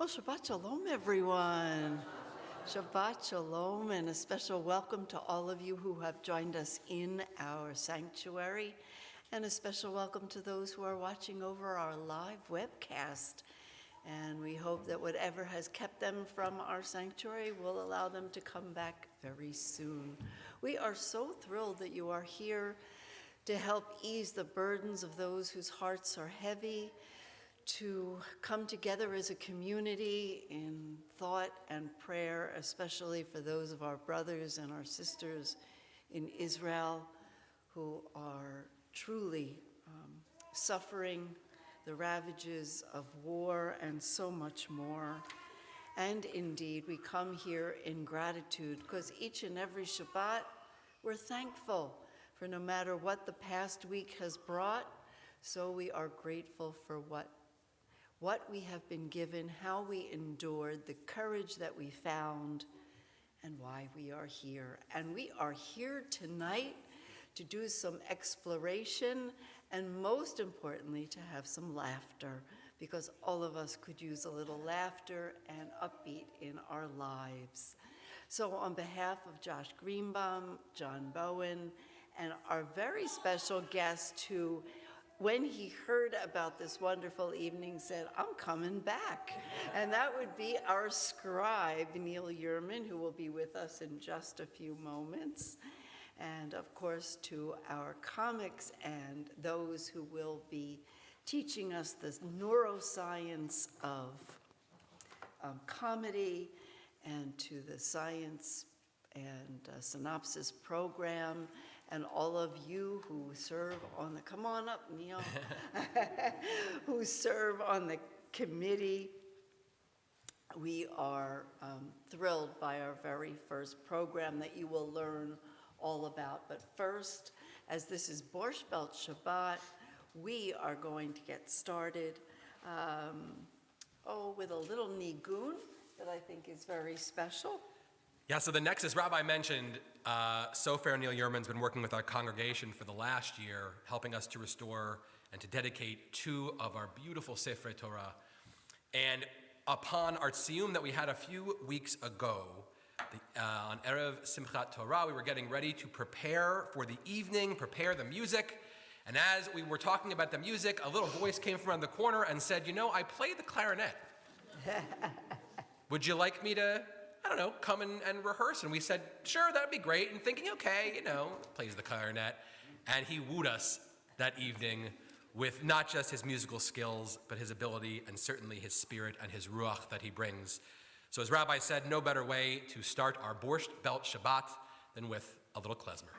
Well, Shabbat Shalom, everyone. Shabbat Shalom, and a special welcome to all of you who have joined us in our sanctuary, and a special welcome to those who are watching over our live webcast. And we hope that whatever has kept them from our sanctuary will allow them to come back very soon. We are so thrilled that you are here to help ease the burdens of those whose hearts are heavy, to come together as a community in thought and prayer, especially for those of our brothers and our sisters in Israel who are truly suffering the ravages of war and so much more. And indeed, we come here in gratitude because each and every Shabbat, we're thankful for no matter what the past week has brought, so we are grateful for what we have been given, how we endured, the courage that we found, and why we are here. And we are here tonight to do some exploration, and most importantly, to have some laughter, because all of us could use a little laughter and upbeat in our lives. So on behalf of Josh Greenbaum, John Bowen, and our very special guest who, when he heard about this wonderful evening, said, I'm coming back. And that would be our scribe, Neil Yerman, who will be with us in just a few moments. And of course, to our comics and those who will be teaching us the neuroscience of comedy, and to the science and synopsis program, and all of you who serve on the, come on up, Neil, who serve on the committee. We are thrilled by our very first program that you will learn all about. But first, as this is Borscht Belt Shabbat, we are going to get started with a little nigun that I think is very special. Yeah, so the next, as Rabbi mentioned, Sofer Neil Yerman's been working with our congregation for the last year, helping us to restore and to dedicate 2 of our beautiful Sefrei Torah. And upon our tziyum that we had a few weeks ago, on Erev Simchat Torah, we were getting ready to prepare for the evening, prepare the music. And as we were talking about the music, a little voice came from around the corner and said, I play the clarinet. Would you like me to, come and rehearse? And we said, sure, that'd be great. And thinking, okay, plays the clarinet. And he wooed us that evening with not just his musical skills, but his ability and certainly his spirit and his ruach that he brings. So as Rabbi said, no better way to start our Borscht Belt Shabbat than with a little klezmer.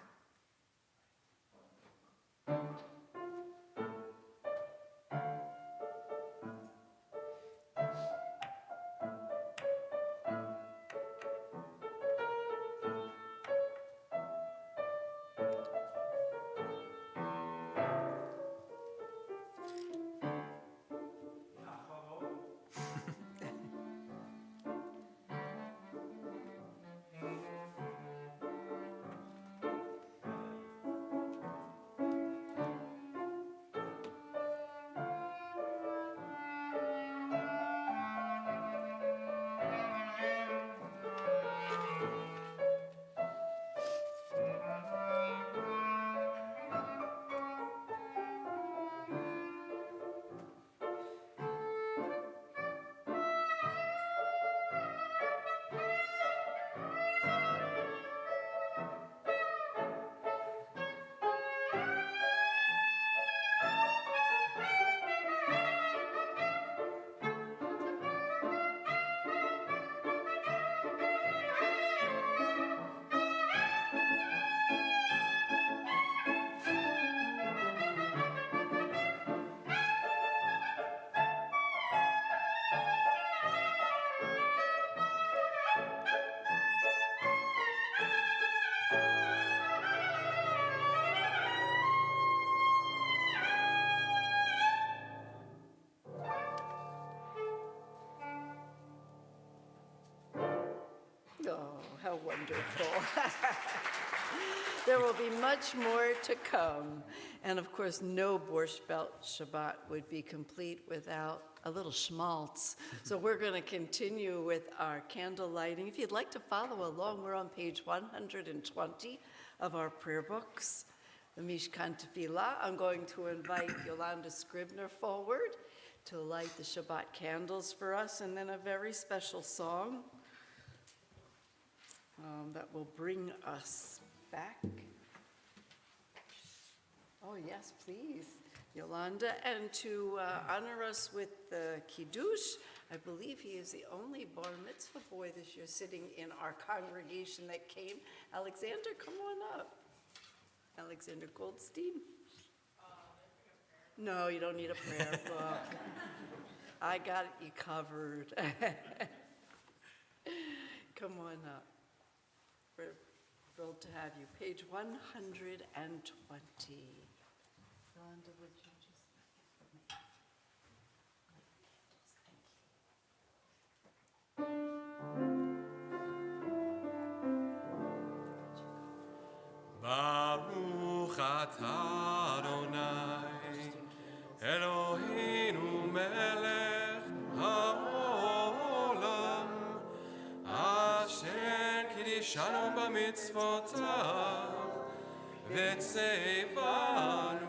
Oh, how wonderful. There will be much more to come. And of course, no Borscht Belt Shabbat would be complete without a little schmaltz. So we're going to continue with our candle lighting. If you'd like to follow along, we're on page 120 of our prayer books, the Mishkan Tefillah. I'm going to invite Yolanda Scribner forward to light the Shabbat candles for us, and then a very special song that will bring us back. Oh, yes, please, Yolanda. And to honor us with the Kiddush, I believe he is the only bar mitzvah boy this year sitting in our congregation that came. Alexander, come on up. Alexander Goldstein. No, you don't need a prayer book. I got you covered. Come on up. We're thrilled to have you. Page 120. Yolanda, would you just for me? Baruch atah Adonai, Eloheinu melech haolam, asher kiddushanu b'mitzvotav, v'tzevanu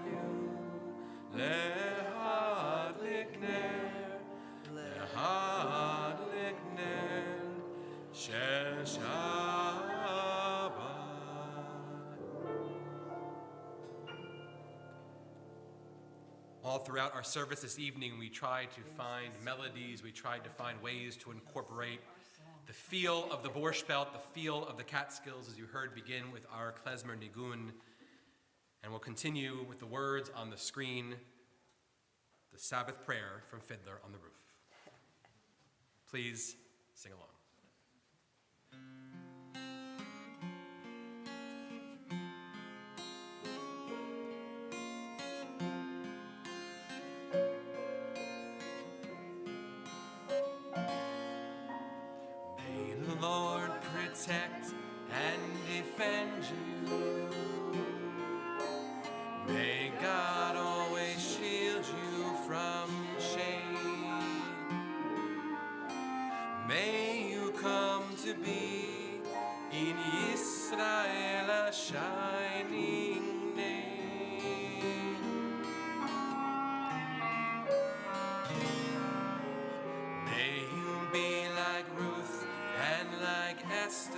lehadlik ner shel Shabbat. All throughout our service this evening, we tried to find melodies, we tried to find ways to incorporate the feel of the Borscht Belt, the feel of the Catskills, as you heard, begin with our klezmer nigun, and we'll continue with the words on the screen, the Sabbath prayer from Fiddler on the Roof. Please sing along. Lord, protect and defend you. May God always shield you from shame. May you come to be in Israel a shining name. May you be like Ruth and like Esther.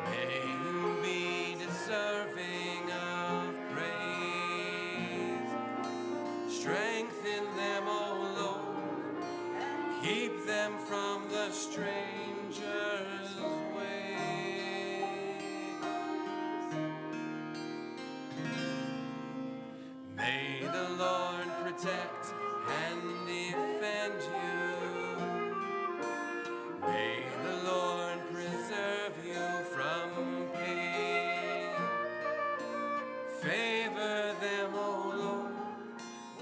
May you be deserving of praise. Strengthen them, O Lord. Keep them from the stranger's way. May the Lord protect and defend you. May the Lord preserve you from pain. Favor them, O Lord,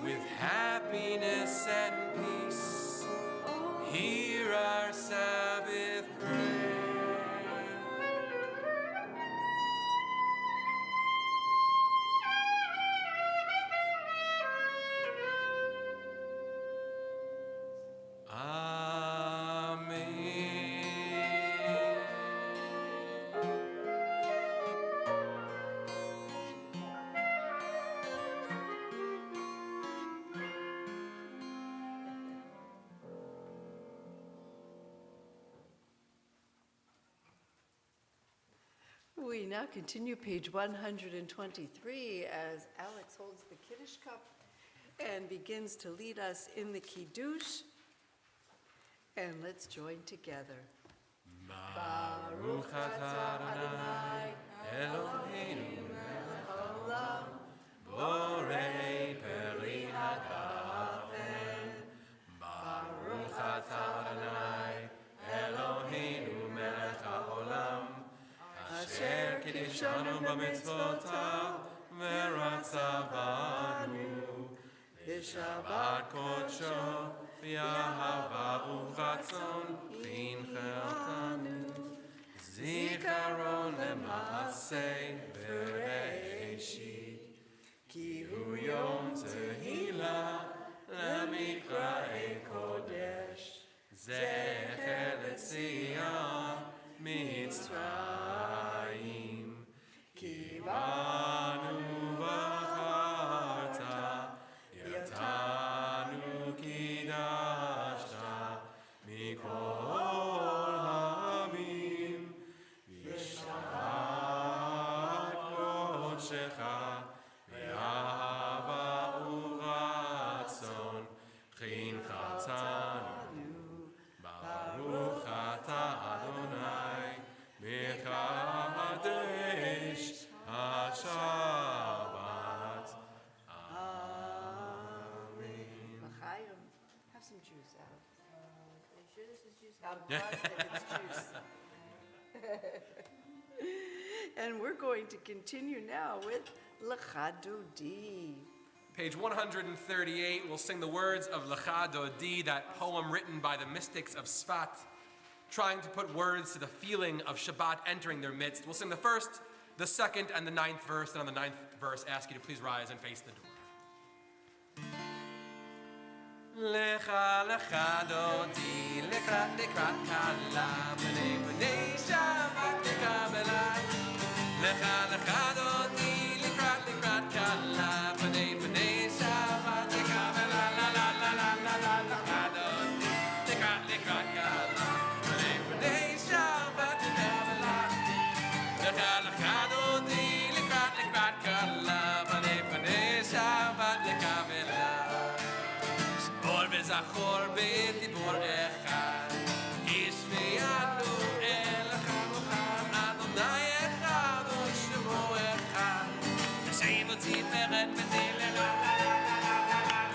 with happiness and peace. Hear our Sabbath prayer. We now continue page 123 as Alex holds the Kiddush cup and begins to lead us in the Kiddush. And let's join together. Baruch atah Adonai Eloheinu melech haolam borei peri hagafen. Baruch atah Adonai Eloheinu melech haolam asher kiddushanu b'mitzvotav v'ratzavanu b'shabbat kodsho v'yahava u'chatzon v'incheotanu zikaron lema'aseh bereishis. קודשך, ואהבה ורצון, חינכתנו. ברוך אתה אדוני, מקדש השבת. Amen. L'chaim. Have some juice out. Are you sure this is juice? Out of plastic, it's juice. And we're going to continue now with Lecha Dodi. Page 138, we'll sing the words of Lecha Dodi, that poem written by the mystics of Sfat, trying to put words to the feeling of Shabbat entering their midst. We'll sing the first, the second, and the ninth verse, and on the ninth verse, ask you to please rise and face the door. Lecha lecha dodi, lekrat lekrat kala, b'nei b'nei Shabbat lekabelai. Lecha lecha dodi, lekrat lekrat kala, b'nei b'nei Shabbat lekabelai. La la la la la la lecha dodi, lekrat lekrat kala, b'nei b'nei Shabbat lekabelai. Lecha lecha dodi, lekrat lekrat kala, b'nei b'nei Shabbat lekabelai. זכור בדיבור אחד, ישמיענו אל חנוכן, אדוני אחד ושמו אחד, תשעים אותי פרד ותהילה,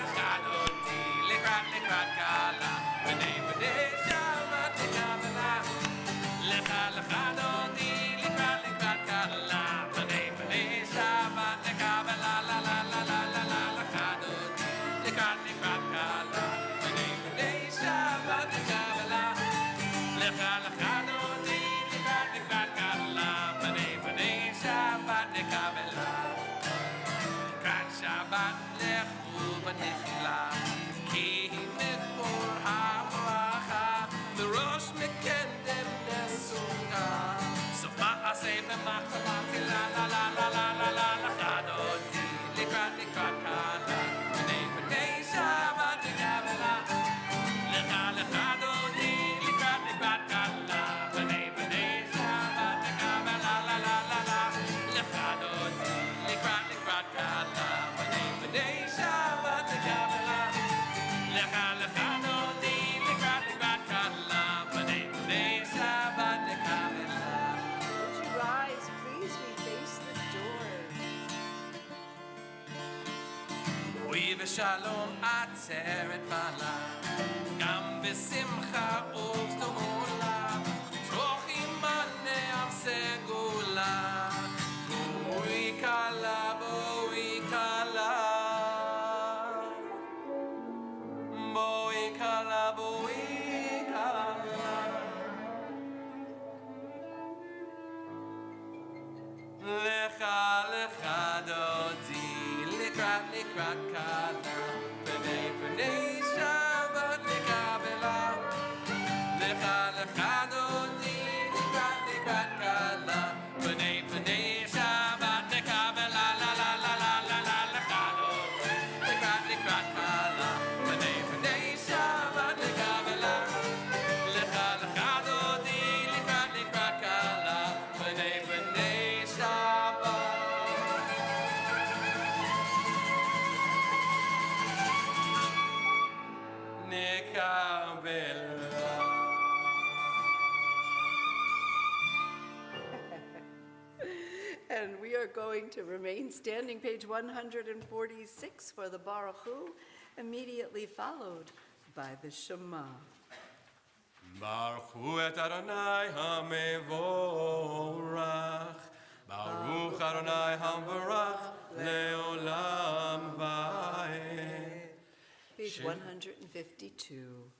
אחד אותי לקראת לקראת קהלה, בני בני שבת לקבלה, לך אותי לקראת לקראת קהלה, בני בני שבת לקבלה, לה לה לה לה לה לה, אחד אותי לקראת לקראת קהלה. Shabbat lechu v'nechila, ki mikor ha'bracha, v'rosh mekendem nesuga, sof ma'aseh v'machzavati la la la la la la la la chadoti, likrat likrat kala, v'nei v'nei Shabbat lekabela, lecha lechadoti, likrat likrat kala, v'nei v'nei Shabbat lekabela, la la la la, lechadoti, likrat likrat kala. ושלום עצרת בעלה, גם בשמחה ובגדולה, תוך עמנו סגולה, בואי כלה, בואי כלה, בואי כלה, בואי כלה. לך לך דודי, לקראת לקראת קלה, פני פני שבת לקבלה. לך לך דודי, לקראת לקראת קלה, פני פני שבת לקבלה. לה לה לה לה לה לה, לך דודי, לקראת לקראת קלה, פני פני שבת לקבלה. לך לך דודי, לקראת לקראת קלה, פני פני And we are going to remain standing, page 146 for the Baruch Hu, immediately followed by the Shema. Baruch Hu et Adonai HaMevorach, Baruch Adonai HaMevorach, Leolam Va'ed. Page 152.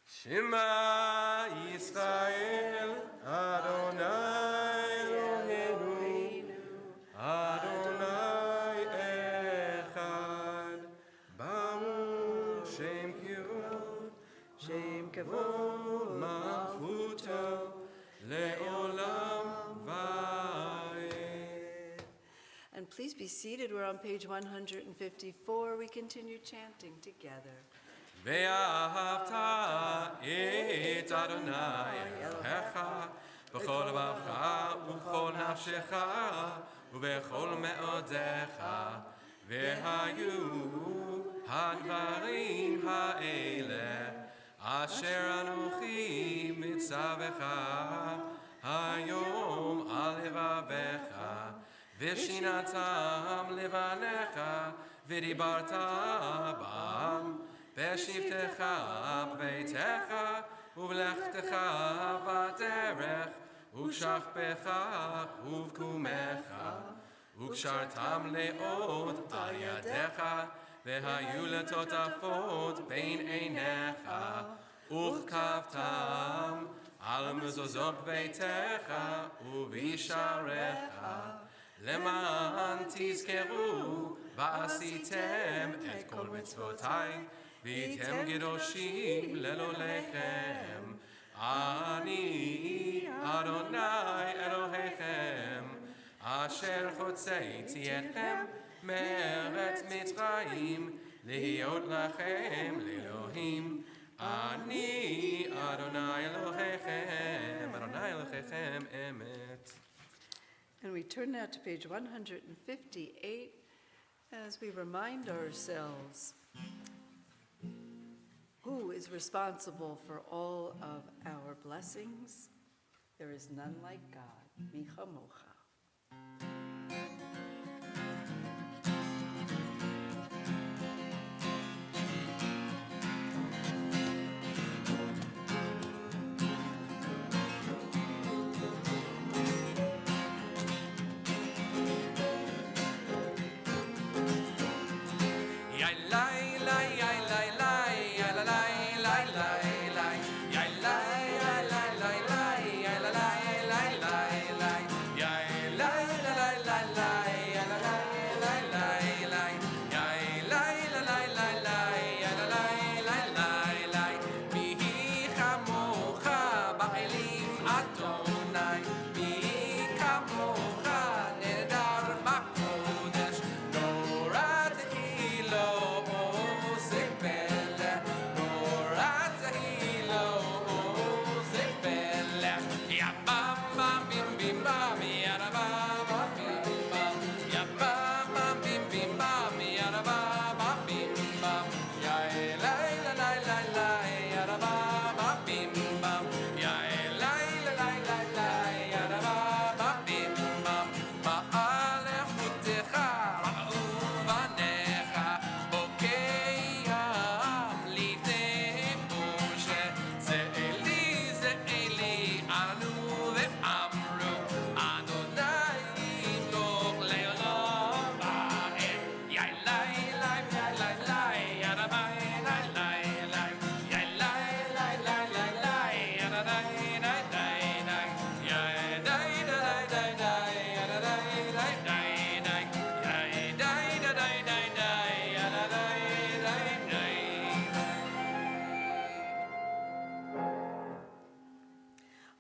Shema Yisrael, Adonai Eloheinu, Adonai Echad, Baruch Shem Kivod, Shem Kavod Malchuto, Leolam Va'ed. And please be seated. We're on page 154. We continue chanting together. ואהבת את אדוני אלוהיך בכל לבבך ובכל נפשך ובכל מאודיך, והיו הדברים האלה, אשר אנוכי מצווך היום על לבביך, ושינתם לבניך, ודיברת בם, בשבתך בביתך, ובלכתך בדרך, ובשכבך ובקומך, וקשרתם לעוד על ידיך, והיו לטוטפות בין עיניך, וכתבתם על מזוזות ביתך ובשעריך, למען תזכרו ועשיתם את כל מצוותיי, והייתם קדושים לאלוהיכם. אני אדוני אלוהיכם, אשר הוצאתי אתכם מארץ מצרים, להיות לכם לאלוהים. אני אדוני אלוהיכם, אדוני אלוהיכם אמת. And we turn now to page 158 as we remind ourselves who is responsible for all of our blessings. There is none like God. Micha mocha.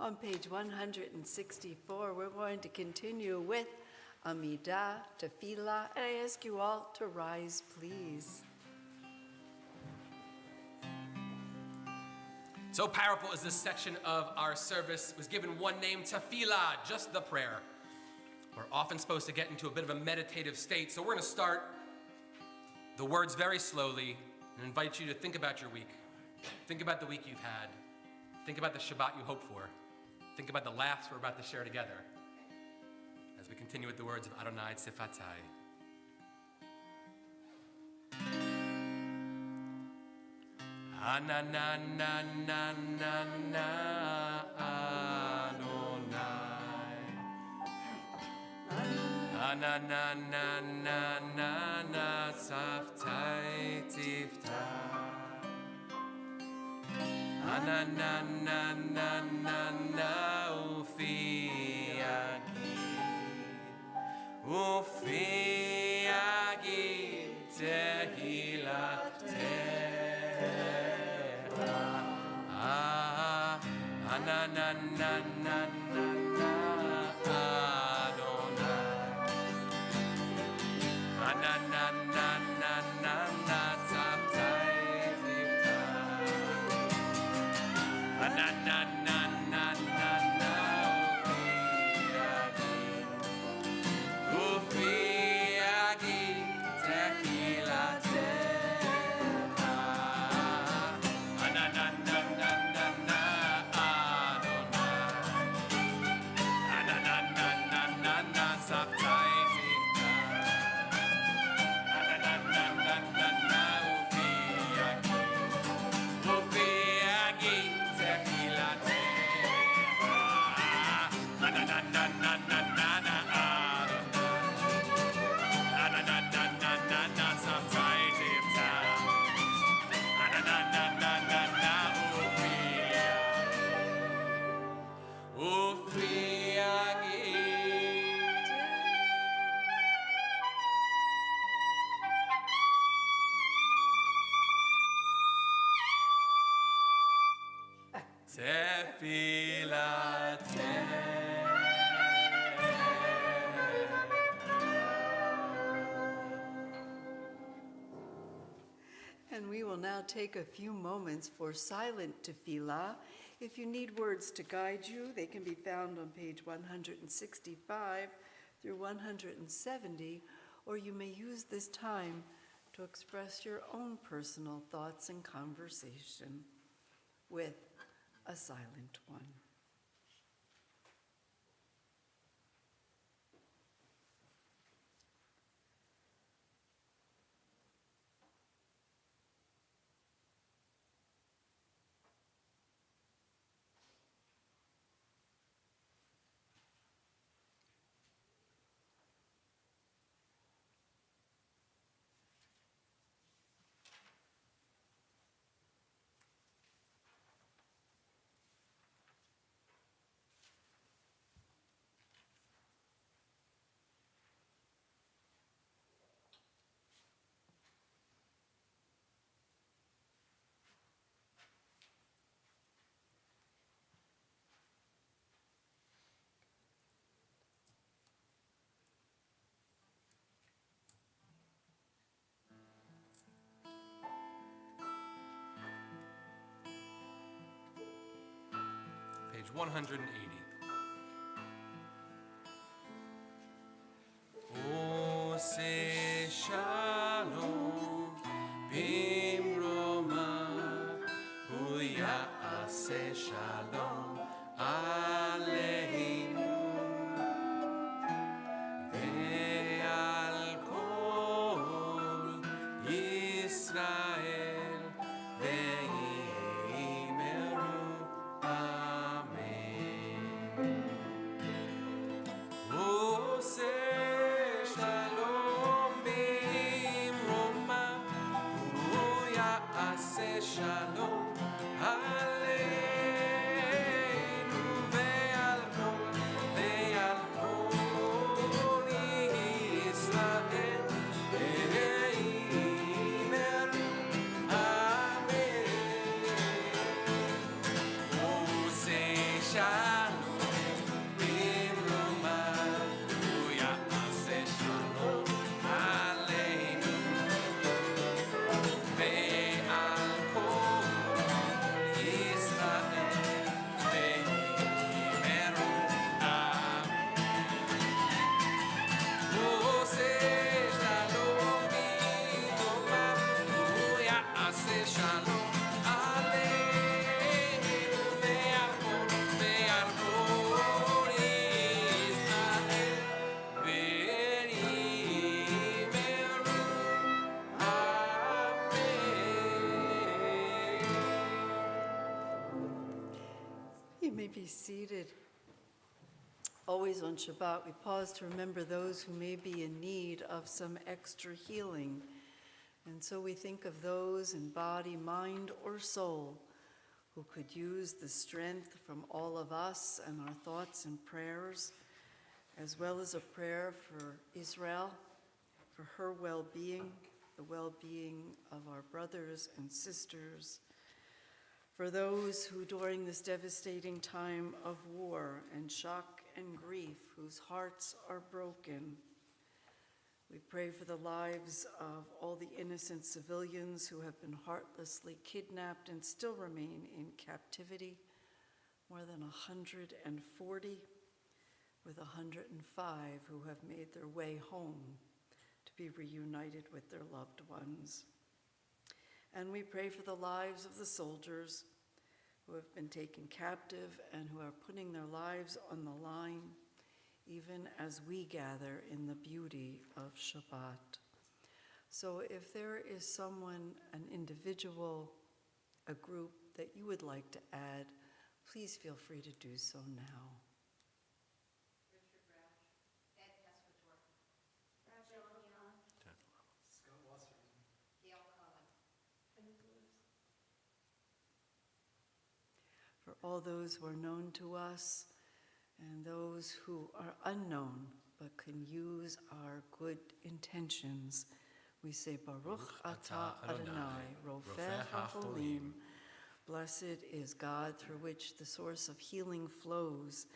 On page 164, we're going to continue with Amidah, Tefillah, and I ask you all to rise, please. So powerful is this section of our service. It was given one name, Tefillah, just the prayer. We're often supposed to get into a bit of a meditative state, so we're going to start the words very slowly and invite you to think about your week. Think about the week you've had. Think about the Shabbat you hope for. Think about the laughs we're about to share together as we continue with the words of Adonai Tzifatai. Anananananana Adonai. Anananananana Tzaftai Tiftai. Anananananana Ufi Agid Tehilatecha. Anananananana Adonai. Anananananana Tzavtai Tiftai. Anananananana Ufi Agid. And we will now take a few moments for silent tefillah. If you need words to guide you, they can be found on page 165 through 170, or you may use this time to express your own personal thoughts and conversation with a silent one. Page 180. Ose shalom bimroma uyase shalom aleinu ve'al kol Yisrael ve'imeru amen. Ose shalom bimroma uyase shalom aleinu ve'al kol Yisrael ve'imeru amen. Ose shalom bimroma uyase shalom aleinu ve'al kol Yisrael ve'imeru amen. Ose shalom bimroma uyase shalom aleinu ve'al kol Yisrael ve'imeru amen. You may be seated. Always on Shabbat, we pause to remember those who may be in need of some extra healing. And so we think of those in body, mind, or soul who could use the strength from all of us and our thoughts and prayers, as well as a prayer for Israel, for her well-being, the well-being of our brothers and sisters, for those who during this devastating time of war and shock and grief, whose hearts are broken. We pray for the lives of all the innocent civilians who have been heartlessly kidnapped and still remain in captivity, more than 140, with 105 who have made their way home to be reunited with their loved ones. And we pray for the lives of the soldiers who have been taken captive and who are putting their lives on the line, even as we gather in the beauty of Shabbat. So if there is someone, an individual, a group that you would like to add, please feel free to do so now. For all those who are known to us and those who are unknown but can use our good intentions, we say Baruch Atah Adonai, Rofeh HaCholim, Blessed is God through which the source of healing flows,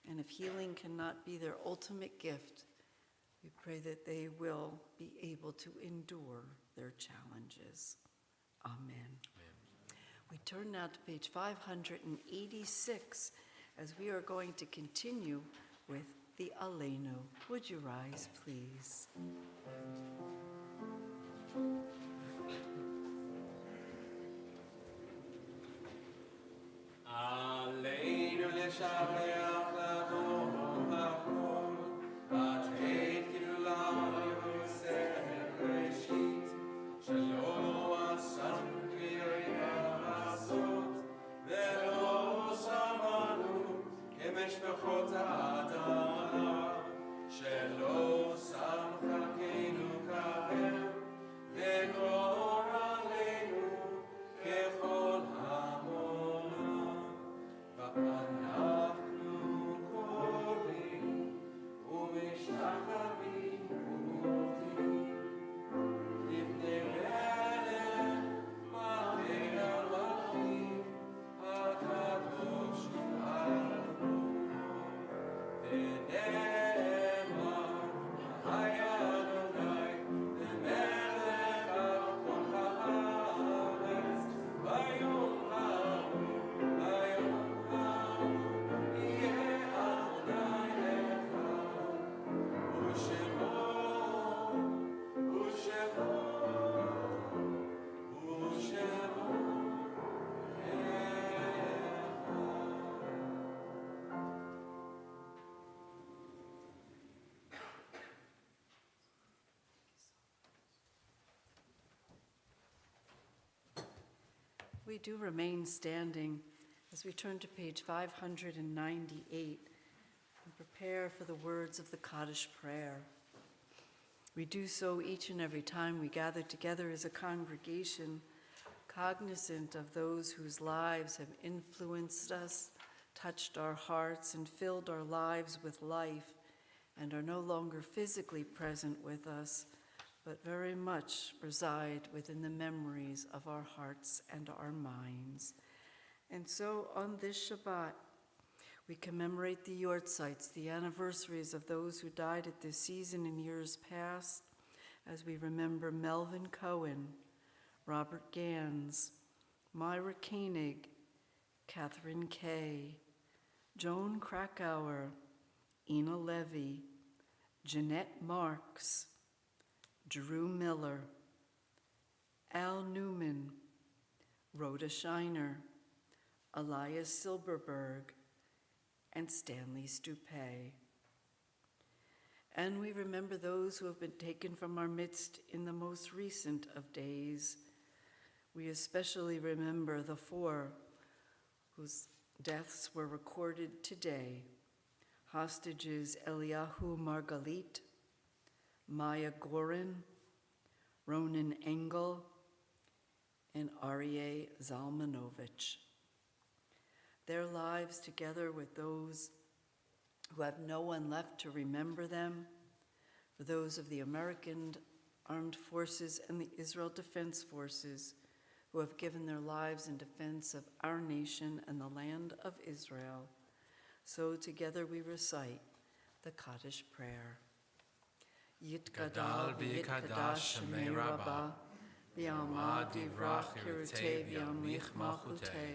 and if healing cannot be their ultimate gift, we pray that they will be able to endure their challenges. Amen. We turn now to page 586 as we are going to continue with the Aleinu. Would you rise, please? עלינו לשבח לבוא הכל, בתהית גדולה יוסף ראשית, שלא עשם לעשות, ולא שמענו כמשפחות האדמה, שלא שם חלקנו כהם, וגרור עלינו ככל המונה. ואנחנו קוראים ומשתחווים ומודים לפני מלך מלכי המלכים הקדוש ברוך ונאמר היה אדוני למלך על כל הארץ ביום ההוא We do remain standing as we turn to page 598 and prepare for the words of the Kaddish prayer. We do so each and every time we gather together as a congregation, cognizant of those whose lives have influenced us, touched our hearts, and filled our lives with life, and are no longer physically present with us, but very much reside within the memories of our hearts and our minds. And so on this Shabbat, we commemorate the Yortzites, the anniversaries of those who died at this season in years past, as we remember Melvin Cohen, Robert Gans, Myra Koenig, Catherine Kay, Joan Krakauer, Ina Levy, Jeanette Marks, Drew Miller, Al Newman, Rhoda Shiner, Elias Silberberg, and Stanley Stupé. And we remember those who have been taken from our midst in the most recent of days. We especially remember the four whose deaths were recorded today: hostages Eliyahu Margalit, Maya Gorin, Ronan Engel, and Aryeh Zalmanovich. Their lives, together with those who have no one left to remember them, for those of the American Armed Forces and the Israel Defense Forces who have given their lives in defense of our nation and the land of Israel. So together we recite the Kaddish prayer. Yitgadal v'yitkadash shemei Rabbah, v'yamad yivrach kirutei v'yamlich malchutei,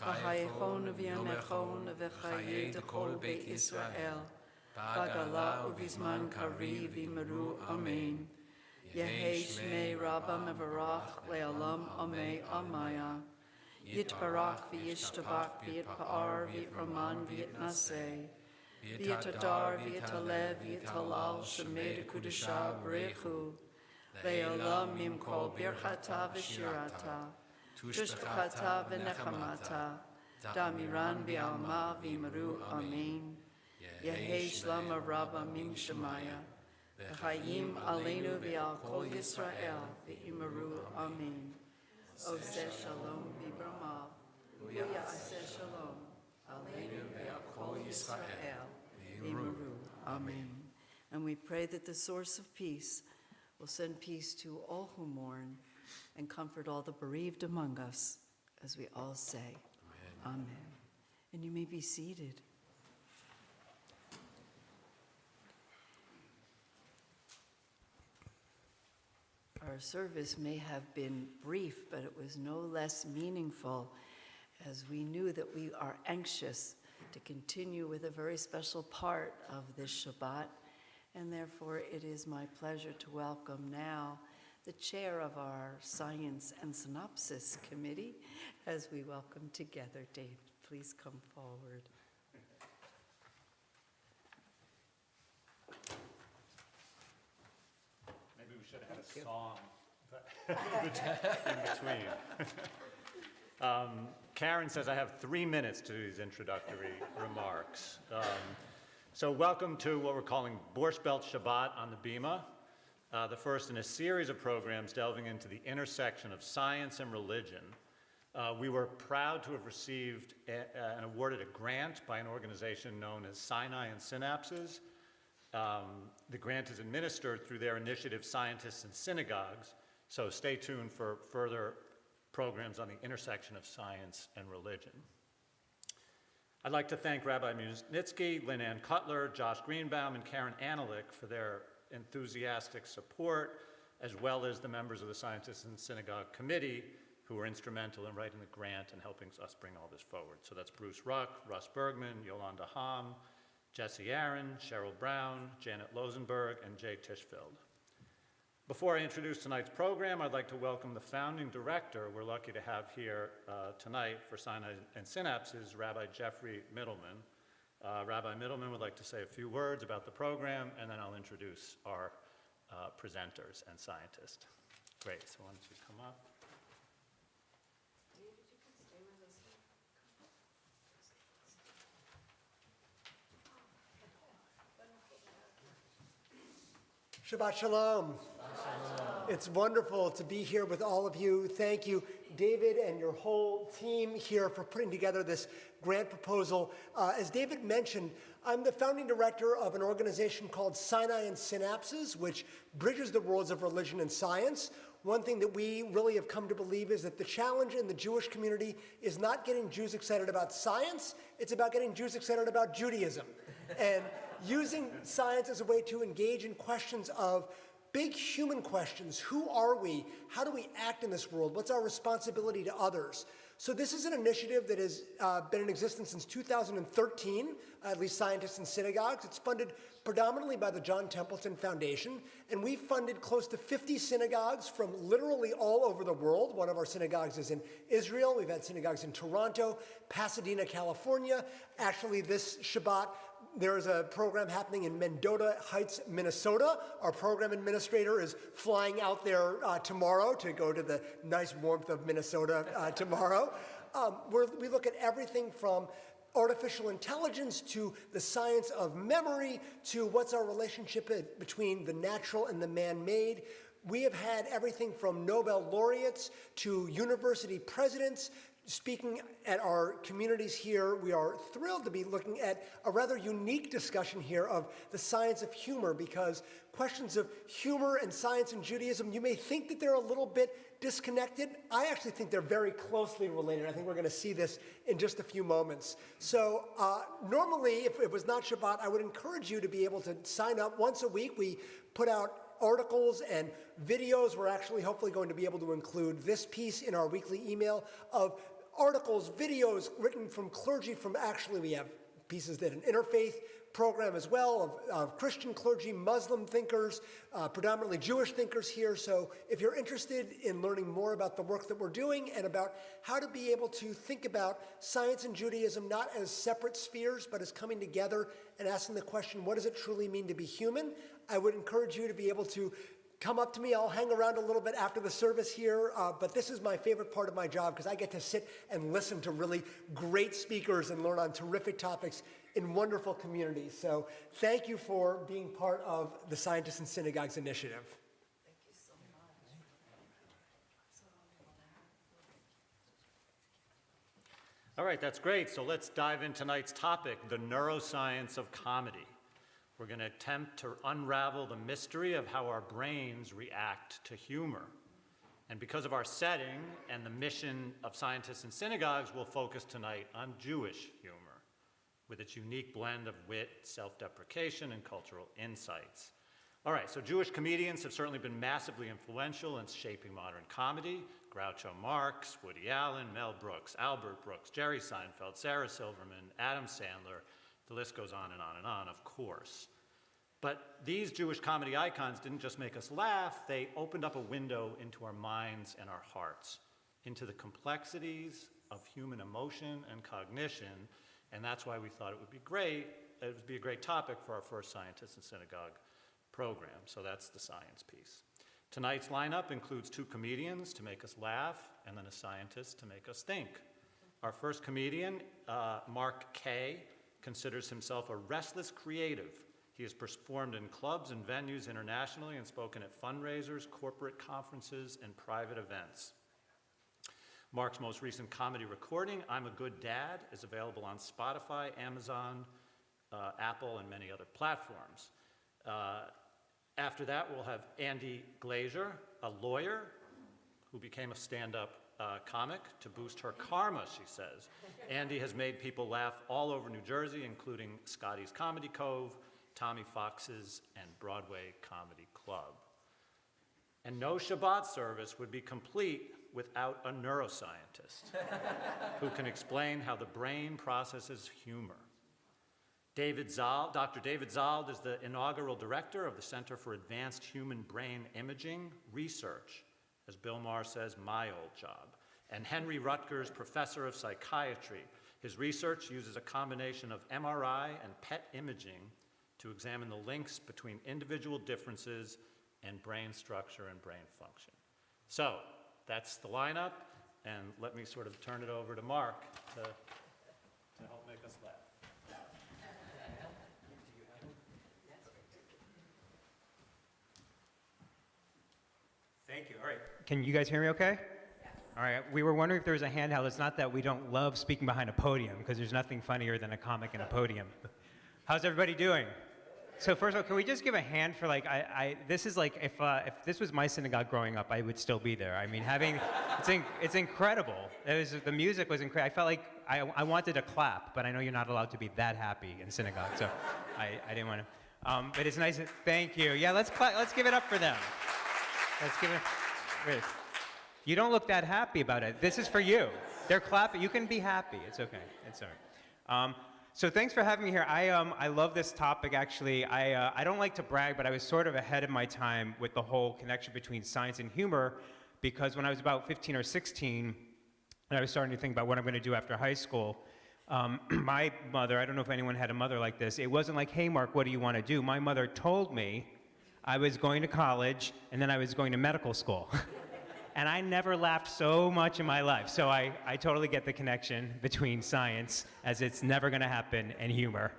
v'chayechon v'yamechon v'chayei d'kol beit Yisrael, b'agala u'vizman kari v'yimeru amen. Yehei shmei Rabbah mevarach le'olam amei amaya. Yitbarach v'yishtabach v'yitpa'ar v'yitraman v'yitnaseh. V'yitadar v'yitalev v'yitalal shemei d'kudusha b'rechu. Le'olam mimkol birchata v'shirata. Tushbachata v'nechamata. Damiran b'alma v'yimeru amen. Yehei shlama Rabbah mim shemaya. V'chayim aleinu v'al kol Yisrael v'imeru amen. Oseh shalom v'bramav, v'yaseh shalom aleinu v'al kol Yisrael v'imeru amen. And we pray that the source of peace will send peace to all who mourn and comfort all the bereaved among us as we all say, Amen. And you may be seated. Our service may have been brief, but it was no less meaningful, as we knew that we are anxious to continue with a very special part of this Shabbat, and therefore it is my pleasure to welcome now the chair of our Science and Synopsis Committee, as we welcome together. Dave, please come forward. Maybe we should have had a song in between. Karen says I have 3 minutes to do these introductory remarks. So welcome to what we're calling Borscht Belt Shabbat on the Bima, the first in a series of programs delving into the intersection of science and religion. We were proud to have received and awarded a grant by an organization known as Sinai and Synapses. The grant is administered through their initiative, Scientists in Synagogues, so stay tuned for further programs on the intersection of science and religion. I'd like to thank Rabbi Musnitsky, Lynn Ann Cutler, Josh Greenbaum, and Karen Analik for their enthusiastic support, as well as the members of the Scientists in Synagogue Committee who were instrumental in writing the grant and helping us bring all this forward. So that's Bruce Ruck, Russ Bergman, Yolanda Hom, Jesse Aaron, Cheryl Brown, Janet Losenberg, and Jay Tischfeld. Before I introduce tonight's program, I'd like to welcome the founding director we're lucky to have here tonight for Sinai and Synapses, Rabbi Jeffrey Middleman. Rabbi Middleman would like to say a few words about the program, and then I'll introduce our presenters and scientists. Great, so why don't you come up? Shabbat Shalom. It's wonderful to be here with all of you. Thank you, David, and your whole team here for putting together this grant proposal. As David mentioned, I'm the founding director of an organization called Sinai and Synapses, which bridges the worlds of religion and science. One thing that we really have come to believe is that the challenge in the Jewish community is not getting Jews excited about science, it's about getting Jews excited about Judaism. And using science as a way to engage in questions of big human questions. Who are we? How do we act in this world? What's our responsibility to others? So this is an initiative that has been in existence since 2013, at least Scientists in Synagogues. It's funded predominantly by the John Templeton Foundation, and we've funded close to 50 synagogues from literally all over the world. One of our synagogues is in Israel. We've had synagogues in Toronto, Pasadena, California. Actually, this Shabbat, there is a program happening in Mendota Heights, Minnesota. Our program administrator is flying out there tomorrow to go to the nice warmth of Minnesota tomorrow. We look at everything from artificial intelligence to the science of memory to what's our relationship between the natural and the man-made. We have had everything from Nobel laureates to university presidents speaking at our communities here. We are thrilled to be looking at a rather unique discussion here of the science of humor, because questions of humor and science and Judaism, you may think that they're a little bit disconnected. I actually think they're very closely related. I think we're going to see this in just a few moments. So normally, if it was not Shabbat, I would encourage you to be able to sign up once a week. We put out articles and videos. We're actually hopefully going to be able to include this piece in our weekly email of articles, videos written from clergy from, actually we have pieces that an interfaith program as well of Christian clergy, Muslim thinkers, predominantly Jewish thinkers here. So if you're interested in learning more about the work that we're doing and about how to be able to think about science and Judaism not as separate spheres, but as coming together and asking the question, what does it truly mean to be human? I would encourage you to be able to come up to me. I'll hang around a little bit after the service here, but this is my favorite part of my job because I get to sit and listen to really great speakers and learn on terrific topics in wonderful communities. So thank you for being part of the Scientists in Synagogues initiative. Thank you so much. All right, that's great. So let's dive into tonight's topic, the neuroscience of comedy. We're going to attempt to unravel the mystery of how our brains react to humor. And because of our setting and the mission of Scientists in Synagogues, we'll focus tonight on Jewish humor, with its unique blend of wit, self-deprecation, and cultural insights. All right, so Jewish comedians have certainly been massively influential in shaping modern comedy. Groucho Marx, Woody Allen, Mel Brooks, Albert Brooks, Jerry Seinfeld, Sarah Silverman, Adam Sandler. The list goes on and on and on, of course. But these Jewish comedy icons didn't just make us laugh, they opened up a window into our minds and our hearts, into the complexities of human emotion and cognition, and that's why we thought it would be a great topic for our first Scientists in Synagogue program, so that's the science piece. Tonight's lineup includes 2 comedians to make us laugh, and then a scientist to make us think. Our first comedian, Mark Kay, considers himself a restless creative. He has performed in clubs and venues internationally and spoken at fundraisers, corporate conferences, and private events. Mark's most recent comedy recording, I'm a Good Dad, is available on Spotify, Amazon, Apple, and many other platforms. After that, we'll have Andy Glazer, a lawyer who became a stand-up comic to boost her karma, she says. Andy has made people laugh all over New Jersey, including Scotty's Comedy Cove, Tommy Fox's, and Broadway Comedy Club. And no Shabbat service would be complete without a neuroscientist who can explain how the brain processes humor. Dr. David Zald is the inaugural director of the Center for Advanced Human Brain Imaging Research, as Bill Maher says, my old job. And Henry Rutgers, professor of psychiatry. His research uses a combination of MRI and PET imaging to examine the links between individual differences in brain structure and brain function. So that's the lineup, and let me sort of turn it over to Mark to help make us laugh. Thank you. All right. Can you guys hear me okay? Yes. All right. We were wondering if there was a handheld. It's not that we don't love speaking behind a podium, because there's nothing funnier than a comic in a podium. How's everybody doing? So first of all, can we just give a hand for this is like, if this was my synagogue growing up, I would still be there. I mean, it's incredible. The music was incredible. I felt like I wanted to clap, but I know you're not allowed to be that happy in synagogue, so I didn't want to. But it's nice, thank you. Yeah, let's give it up for them. Let's give it, wait. You don't look that happy about it. This is for you. They're clapping, you can be happy, it's okay, it's all right. So thanks for having me here. I love this topic, actually. I don't like to brag, but I was sort of ahead of my time with the whole connection between science and humor, because when I was about 15 or 16, and I was starting to think about what I'm going to do after high school, my mother, I don't know if anyone had a mother like this, it wasn't like, hey, Mark, what do you want to do? My mother told me I was going to college, and then I was going to medical school. And I never laughed so much in my life. So I totally get the connection between science, as it's never going to happen, and humor.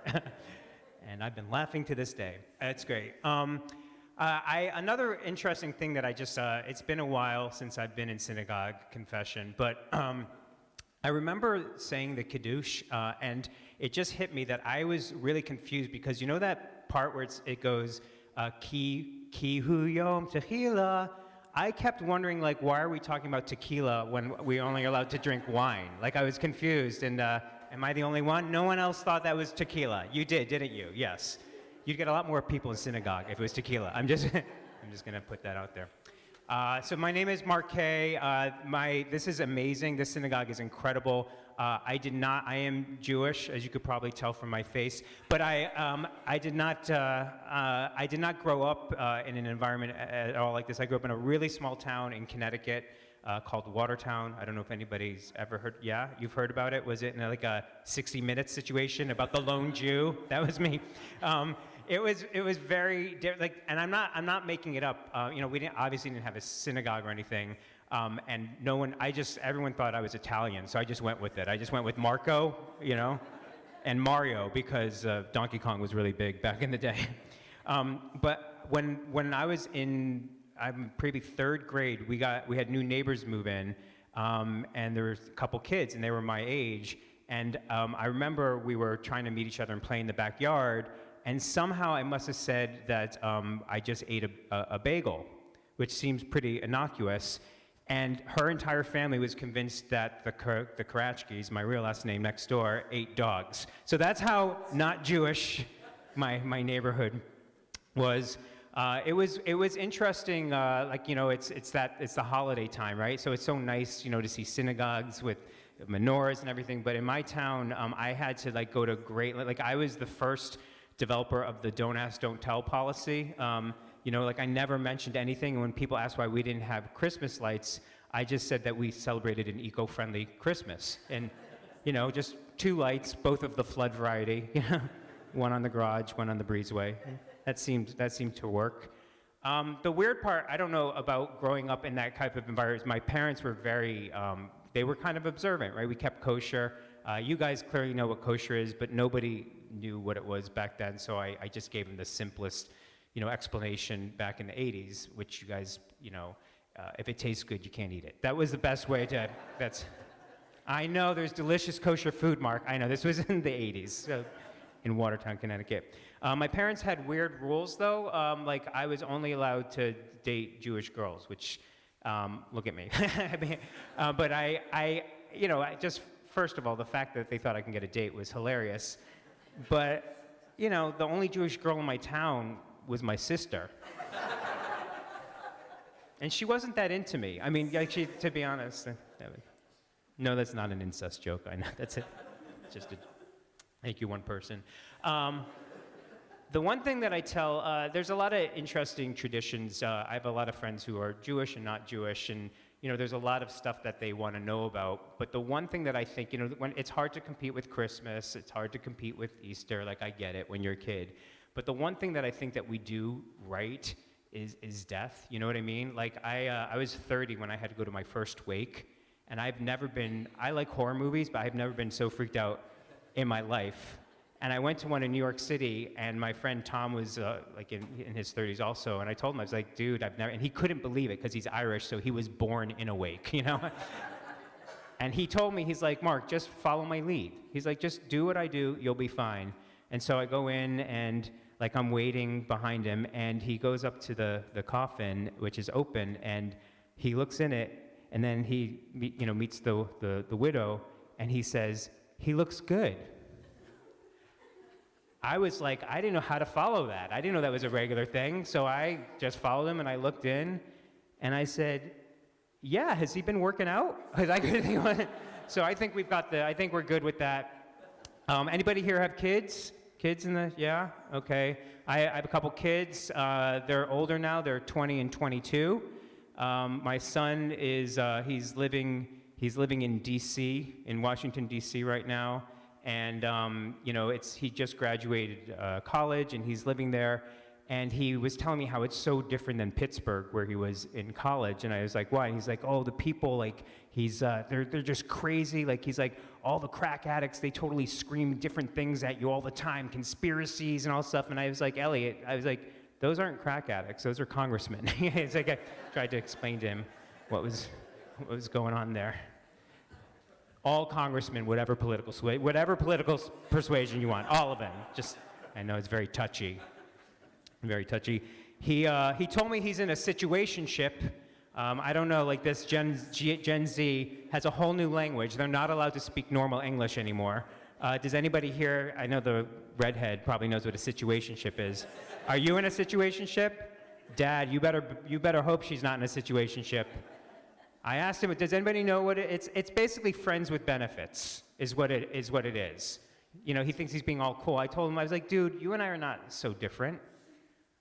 And I've been laughing to this day. It's great. Another interesting thing that it's been a while since I've been in synagogue, confession, but I remember saying the Kiddush, and it just hit me that I was really confused, because you know that part where it goes, Ki hu yom techila. I kept wondering, why are we talking about tequila when we only allowed to drink wine? I was confused, and am I the only one? No one else thought that was tequila. You did, didn't you? Yes. You'd get a lot more people in synagogue if it was tequila. I'm just going to put that out there. So my name is Mark Kay. This is amazing. This synagogue is incredible. I am Jewish, as you could probably tell from my face, but I did not grow up in an environment at all like this. I grew up in a really small town in Connecticut called Watertown. I don't know if anybody's ever heard. Yeah, you've heard about it? Was it in a 60 Minutes situation about the lone Jew? That was me. It was very and I'm not making it up. We obviously didn't have a synagogue or anything. And everyone thought I was Italian, so I just went with it. I just went with Marco, and Mario, because Donkey Kong was really big back in the day. But when I was in, maybe 3rd grade, we had new neighbors move in, and there was a couple kids, and they were my age. And I remember we were trying to meet each other and play in the backyard, and somehow I must have said that I just ate a bagel, which seems pretty innocuous. And her entire family was convinced that the Karachkis, my real last name next door, ate dogs. So that's how not Jewish my neighborhood was. It was interesting. It's the holiday time, right? So it's so nice, to see synagogues with menorahs and everything. But in my town, I had to go to I was the first developer of the don't ask, don't tell policy. I never mentioned anything. And when people asked why we didn't have Christmas lights, I just said that we celebrated an eco-friendly Christmas. And, just 2 lights, both of the flood variety, one on the garage, one on the breezeway. That seemed to work. The weird part, I don't know about growing up in that type of environment. My parents were they were kind of observant, right? We kept kosher. You guys clearly know what kosher is, but nobody knew what it was back then, so I just gave them the simplest explanation back in the 80s, which you guys, if it tastes good, you can't eat it. That was the best way to, I know there's delicious kosher food, Mark. I know, this was in the 80s, so in Watertown, Connecticut. My parents had weird rules, though. I was only allowed to date Jewish girls, which, look at me. But I just, first of all, the fact that they thought I can get a date was hilarious. But, the only Jewish girl in my town was my sister. And she wasn't that into me. I mean, to be honest, no, that's not an incest joke. I know, that's it. Just to make you one person. The one thing that I tell, there's a lot of interesting traditions. I have a lot of friends who are Jewish and not Jewish, and there's a lot of stuff that they want to know about. But the one thing that I think, when it's hard to compete with Christmas, it's hard to compete with Easter. I get it when you're a kid. But the one thing that I think that we do right is death. You know what I mean? I was 30 when I had to go to my first wake, and I like horror movies, but I've never been so freaked out in my life. And I went to one in New York City, and my friend Tom was in his 30s also, and I told him, I was like, dude, I've never, and he couldn't believe it because he's Irish, so he was born in a wake, And he told me, he's like, Mark, just follow my lead. He's like, just do what I do, you'll be fine. And so I go in, and I'm waiting behind him, and he goes up to the coffin, which is open, and he looks in it, and then he meets the widow, and he says, he looks good. I was like, I didn't know how to follow that. I didn't know that was a regular thing, so I just followed him, and I looked in, and I said, yeah, has he been working out? So I think I think we're good with that. Anybody here have kids? Kids yeah? Okay. I have a couple kids. They're older now. They're 20 and 22. My son is, he's living in D.C., in Washington, D.C. right now. And, he just graduated college, and he's living there. And he was telling me how it's so different than Pittsburgh, where he was in college. And I was like, why? And he's like, oh, the people, they're just crazy. He's like, all the crack addicts, they totally scream different things at you all the time, conspiracies and all stuff. And I was like, Elliot, those aren't crack addicts, those are congressmen. It's like I tried to explain to him what was going on there. All congressmen, whatever political persuasion you want, all of them. Just, I know it's very touchy. Very touchy. He told me he's in a situationship. I don't know, this Gen Z has a whole new language. They're not allowed to speak normal English anymore. Does anybody here, I know the redhead probably knows what a situationship is. Are you in a situationship? Dad, you better hope she's not in a situationship. I asked him, does anybody know what it's basically friends with benefits is what it is. He thinks he's being all cool. I told him, I was like, dude, you and I are not so different.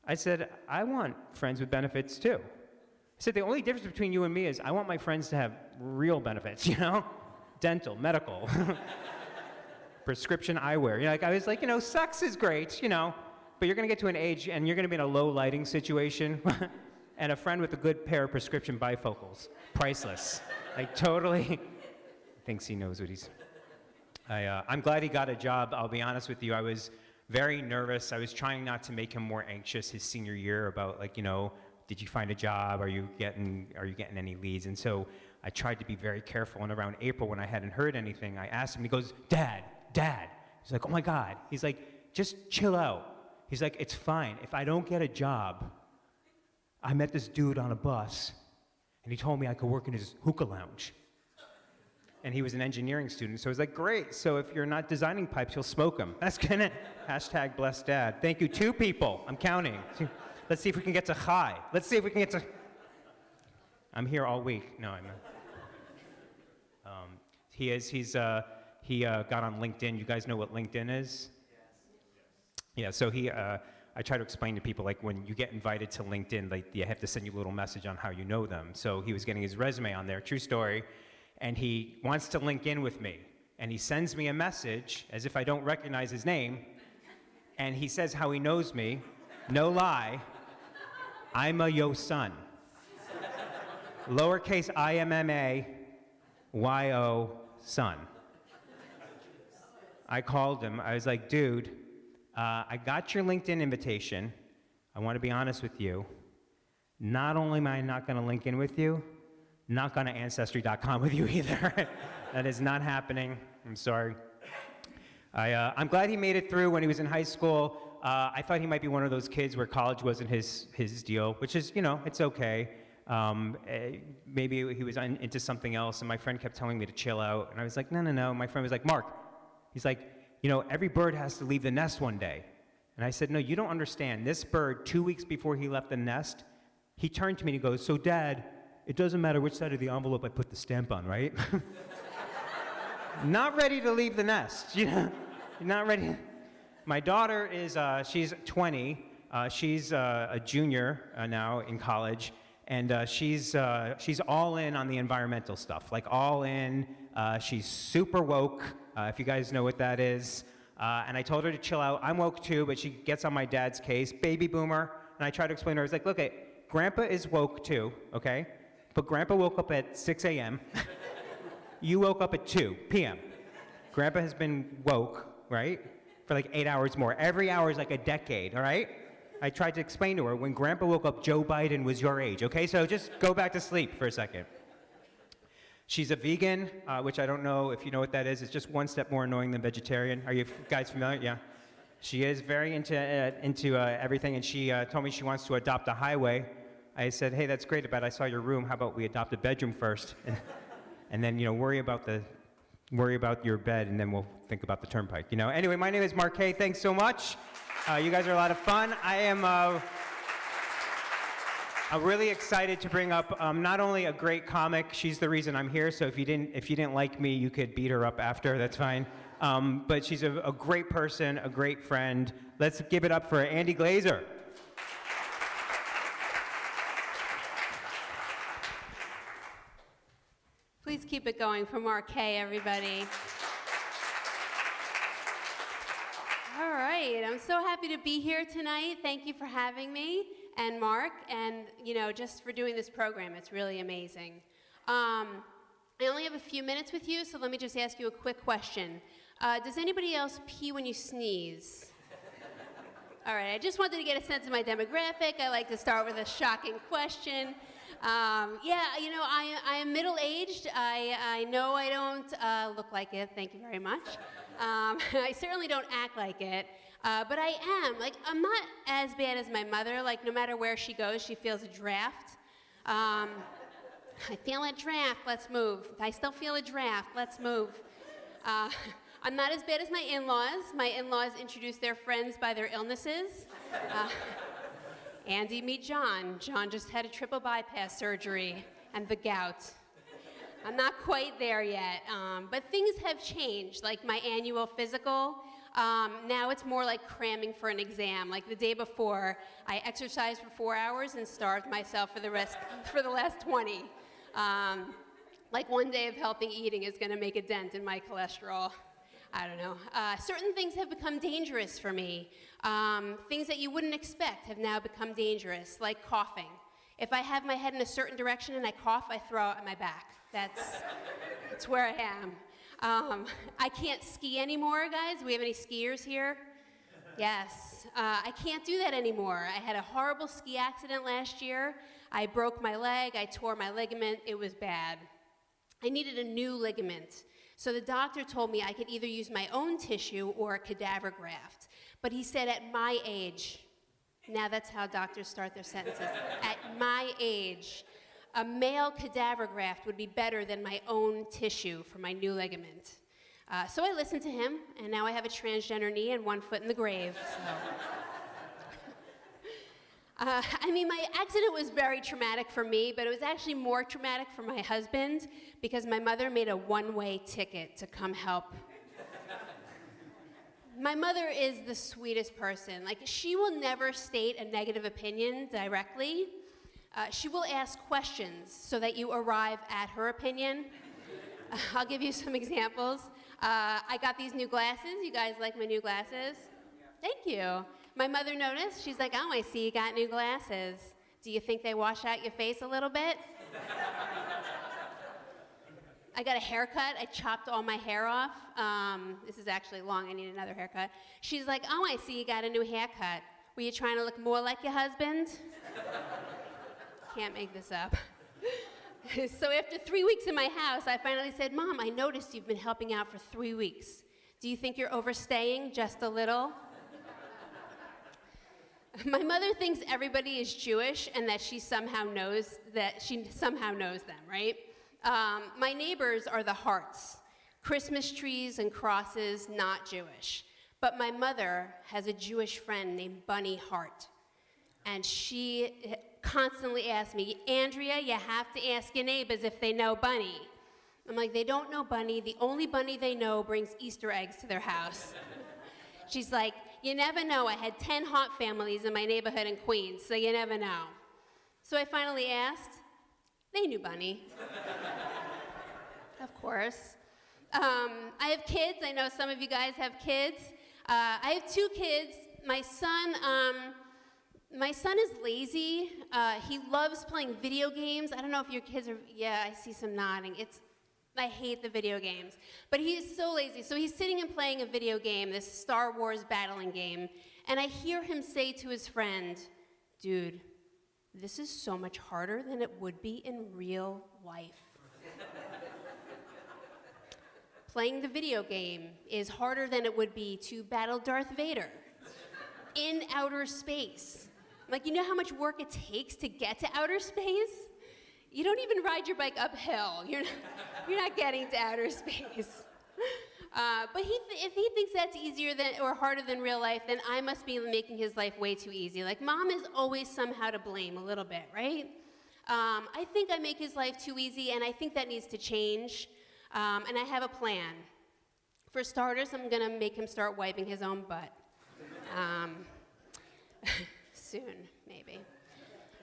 I said, I want friends with benefits too. I said, the only difference between you and me is I want my friends to have real benefits, dental, medical, prescription eyewear. I was like, sex is great, but you're going to get to an age and you're going to be in a low lighting situation and a friend with a good pair of prescription bifocals, priceless. Totally thinks he knows what he's. I'm glad he got a job. I'll be honest with you. I was very nervous. I was trying not to make him more anxious his senior year about did you find a job? Are you getting any leads? And so I tried to be very careful. And around April, when I hadn't heard anything, I asked him. He goes, Dad. He's like, oh my God. He's like, just chill out. He's like, it's fine. If I don't get a job, I met this dude on a bus, And he told me I could work in his hookah lounge. And he was an engineering student, so I was like, great, so if you're not designing pipes, you'll smoke them. That's gonna, hashtag blessed dad. Thank you, 2 people, I'm counting. Let's see if we can get to chai. Let's see if we can get to, I'm here all week. No, I'm not. He got on LinkedIn. You guys know what LinkedIn is? Yes. Yeah, so I try to explain to people, like, when you get invited to LinkedIn, like, you have to send you a little message on how you know them. So he was getting his resume on there, true story, and he wants to link in with me. And he sends me a message, as if I don't recognize his name, and he says how he knows me. No lie, I'm a yo son. Lowercase IMMAYO son. I called him, I was like, dude, I got your LinkedIn invitation. I want to be honest with you. Not only am I not going to link in with you, not going to Ancestry.com with you either. That is not happening. I'm sorry. I'm glad he made it through when he was in high school. I thought he might be one of those kids where college wasn't his deal, which is, it's okay. Maybe he was into something else, and my friend kept telling me to chill out. And I was like, no. My friend was like, Mark, he's like, every bird has to leave the nest one day. And I said, no, you don't understand. This bird, 2 weeks before he left the nest, he turned to me and he goes, so Dad, it doesn't matter which side of the envelope I put the stamp on, right? Not ready to leave the nest, You're not ready. My daughter is, she's 20. She's a junior now in college. And she's all in on the environmental stuff, like all in. She's super woke, if you guys know what that is. And I told her to chill out. I'm woke too, but she gets on my dad's case, baby boomer. And I try to explain to her, I was like, look, Grandpa is woke too, okay? But Grandpa woke up at 6 a.m. You woke up at 2 p.m. Grandpa has been woke, right, for like 8 hours more. Every hour is like a decade, all right? I tried to explain to her, when Grandpa woke up, Joe Biden was your age, okay? So just go back to sleep for a second. She's a vegan, which I don't know if you know what that is. It's just one step more annoying than vegetarian. Are you guys familiar? Yeah. She is very into everything, and she told me she wants to adopt a highway. I said, hey, that's great, but I saw your room. How about we adopt a bedroom first? And then, worry about your bed, and then we'll think about the turnpike, Anyway, my name is Mark Hay. Thanks so much. You guys are a lot of fun. I am I'm really excited to bring up not only a great comic. She's the reason I'm here. So if you didn't like me, you could beat her up after. That's fine. But she's a great person, a great friend. Let's give it up for Andy Glazer. Please keep it going for Mark Hay, everybody. All right, I'm so happy to be here tonight. Thank you for having me, and Mark, and just for doing this program. It's really amazing. I only have a few minutes with you, so let me just ask you a quick question. Does anybody else pee when you sneeze? All right, I just wanted to get a sense of my demographic. I like to start with a shocking question. I am middle-aged. I know I don't look like it. Thank you very much. I certainly don't act like it, but I am. I'm not as bad as my mother. No matter where she goes, she feels a draft. I feel a draft. Let's move. I still feel a draft. Let's move. I'm not as bad as my in-laws. My in-laws introduce their friends by their illnesses. Andy, meet John. John just had a triple bypass surgery and the gout. I'm not quite there yet, but things have changed, like my annual physical. Now it's more like cramming for an exam. Like the day before, I exercised for 4 hours and starved myself for the last 20. Like one day of healthy eating is gonna make a dent in my cholesterol. I don't know. Certain things have become dangerous for me. Things that you wouldn't expect have now become dangerous, like coughing. If I have my head in a certain direction and I cough, I throw out my back. That's where I am. I can't ski anymore, guys. Do we have any skiers here? Yes. I can't do that anymore. I had a horrible ski accident last year. I broke my leg. I tore my ligament. It was bad. I needed a new ligament. So the doctor told me I could either use my own tissue or a cadaver graft. But he said at my age, now that's how doctors start their sentences, at my age, a male cadaver graft would be better than my own tissue for my new ligament. So I listened to him, and now I have a transgender knee and 1 foot in the grave. So. My accident was very traumatic for me, but it was actually more traumatic for my husband because my mother made a one-way ticket to come help. My mother is the sweetest person. Like, she will never state a negative opinion directly. She will ask questions so that you arrive at her opinion. I'll give you some examples. I got these new glasses. You guys like my new glasses? Thank you. My mother noticed. She's like, oh, I see you got new glasses. Do you think they wash out your face a little bit? I got a haircut. I chopped all my hair off. This is actually long. I need another haircut. She's like, oh, I see you got a new haircut. Were you trying to look more like your husband? Can't make this up. So after 3 weeks in my house, I finally said, Mom, I noticed you've been helping out for 3 weeks. Do you think you're overstaying just a little? My mother thinks everybody is Jewish and that she somehow knows them, right? My neighbors are the Hearts. Christmas trees and crosses, not Jewish. But my mother has a Jewish friend named Bunny Hart. And she constantly asks me, Andrea, you have to ask your neighbors if they know Bunny. I'm like, they don't know Bunny. The only Bunny they know brings Easter eggs to their house. She's like, you never know. I had 10 Hart families in my neighborhood in Queens, so you never know. So I finally asked. They knew Bunny. Of course. I have kids. I know some of you guys have kids. I have 2 kids. My son is lazy. He loves playing video games. I don't know if your kids are, yeah, I see some nodding. I hate the video games. But he is so lazy. So he's sitting and playing a video game, this Star Wars battling game, and I hear him say to his friend, dude, this is so much harder than it would be in real life. Playing the video game is harder than it would be to battle Darth Vader in outer space. Like, you know how much work it takes to get to outer space? You don't even ride your bike uphill. You're not getting to outer space. But if he thinks that's easier or harder than real life, then I must be making his life way too easy. Like, Mom is always somehow to blame a little bit, right? I think I make his life too easy, and I think that needs to change. And I have a plan. For starters, I'm going to make him start wiping his own butt. Soon, maybe.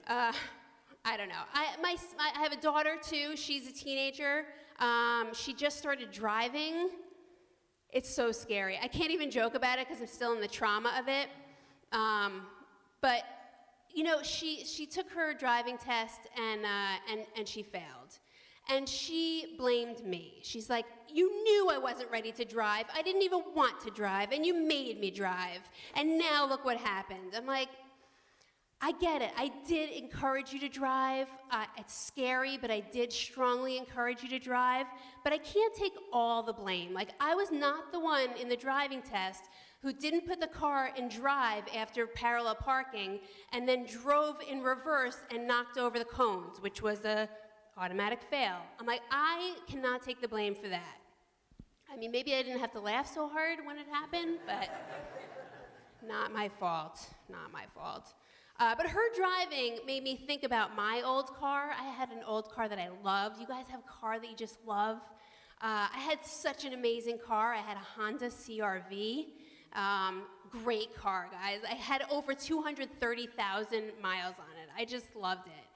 I don't know. I have a daughter, too. She's a teenager. She just started driving. It's so scary. I can't even joke about it because I'm still in the trauma of it. But, you know, she took her driving test and she failed. And she blamed me. She's like, you knew I wasn't ready to drive. I didn't even want to drive, and you made me drive. And now look what happened. I'm like, I get it. I did encourage you to drive. It's scary, but I did strongly encourage you to drive. But I can't take all the blame. Like, I was not the one in the driving test who didn't put the car in drive after parallel parking and then drove in reverse and knocked over the cones, which was a automatic fail. I'm like, I cannot take the blame for that. I mean, maybe I didn't have to laugh so hard when it happened, but not my fault, not my fault. But her driving made me think about my old car. I had an old car that I loved. You guys have a car that you just love? I had such an amazing car. I had a Honda CR-V. Great car, guys. I had over 230,000 miles on it. I just loved it.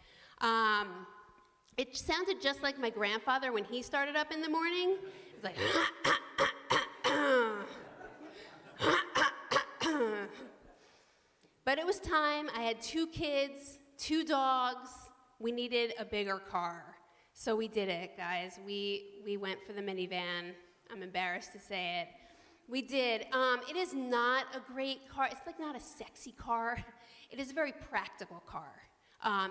It sounded just like my grandfather when he started up in the morning. It's like, but it was time. I had 2 kids, 2 dogs. We needed a bigger car. So we did it, guys. We went for the minivan. I'm embarrassed to say it. We did. It is not a great car. It's like not a sexy car. It is a very practical car.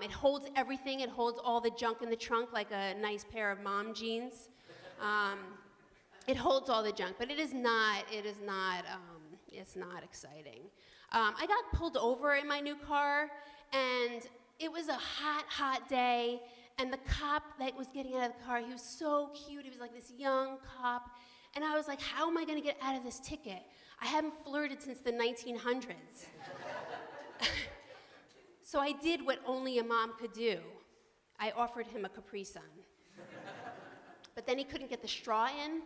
It holds everything. It holds all the junk in the trunk like a nice pair of mom jeans. It holds all the junk, but it's not exciting. I got pulled over in my new car, and it was a hot, hot day, And the cop that was getting out of the car, he was so cute. He was like this young cop. And I was like, how am I going to get out of this ticket? I haven't flirted since the 1900s. So I did what only a mom could do. I offered him a Capri Sun. But then he couldn't get the straw in.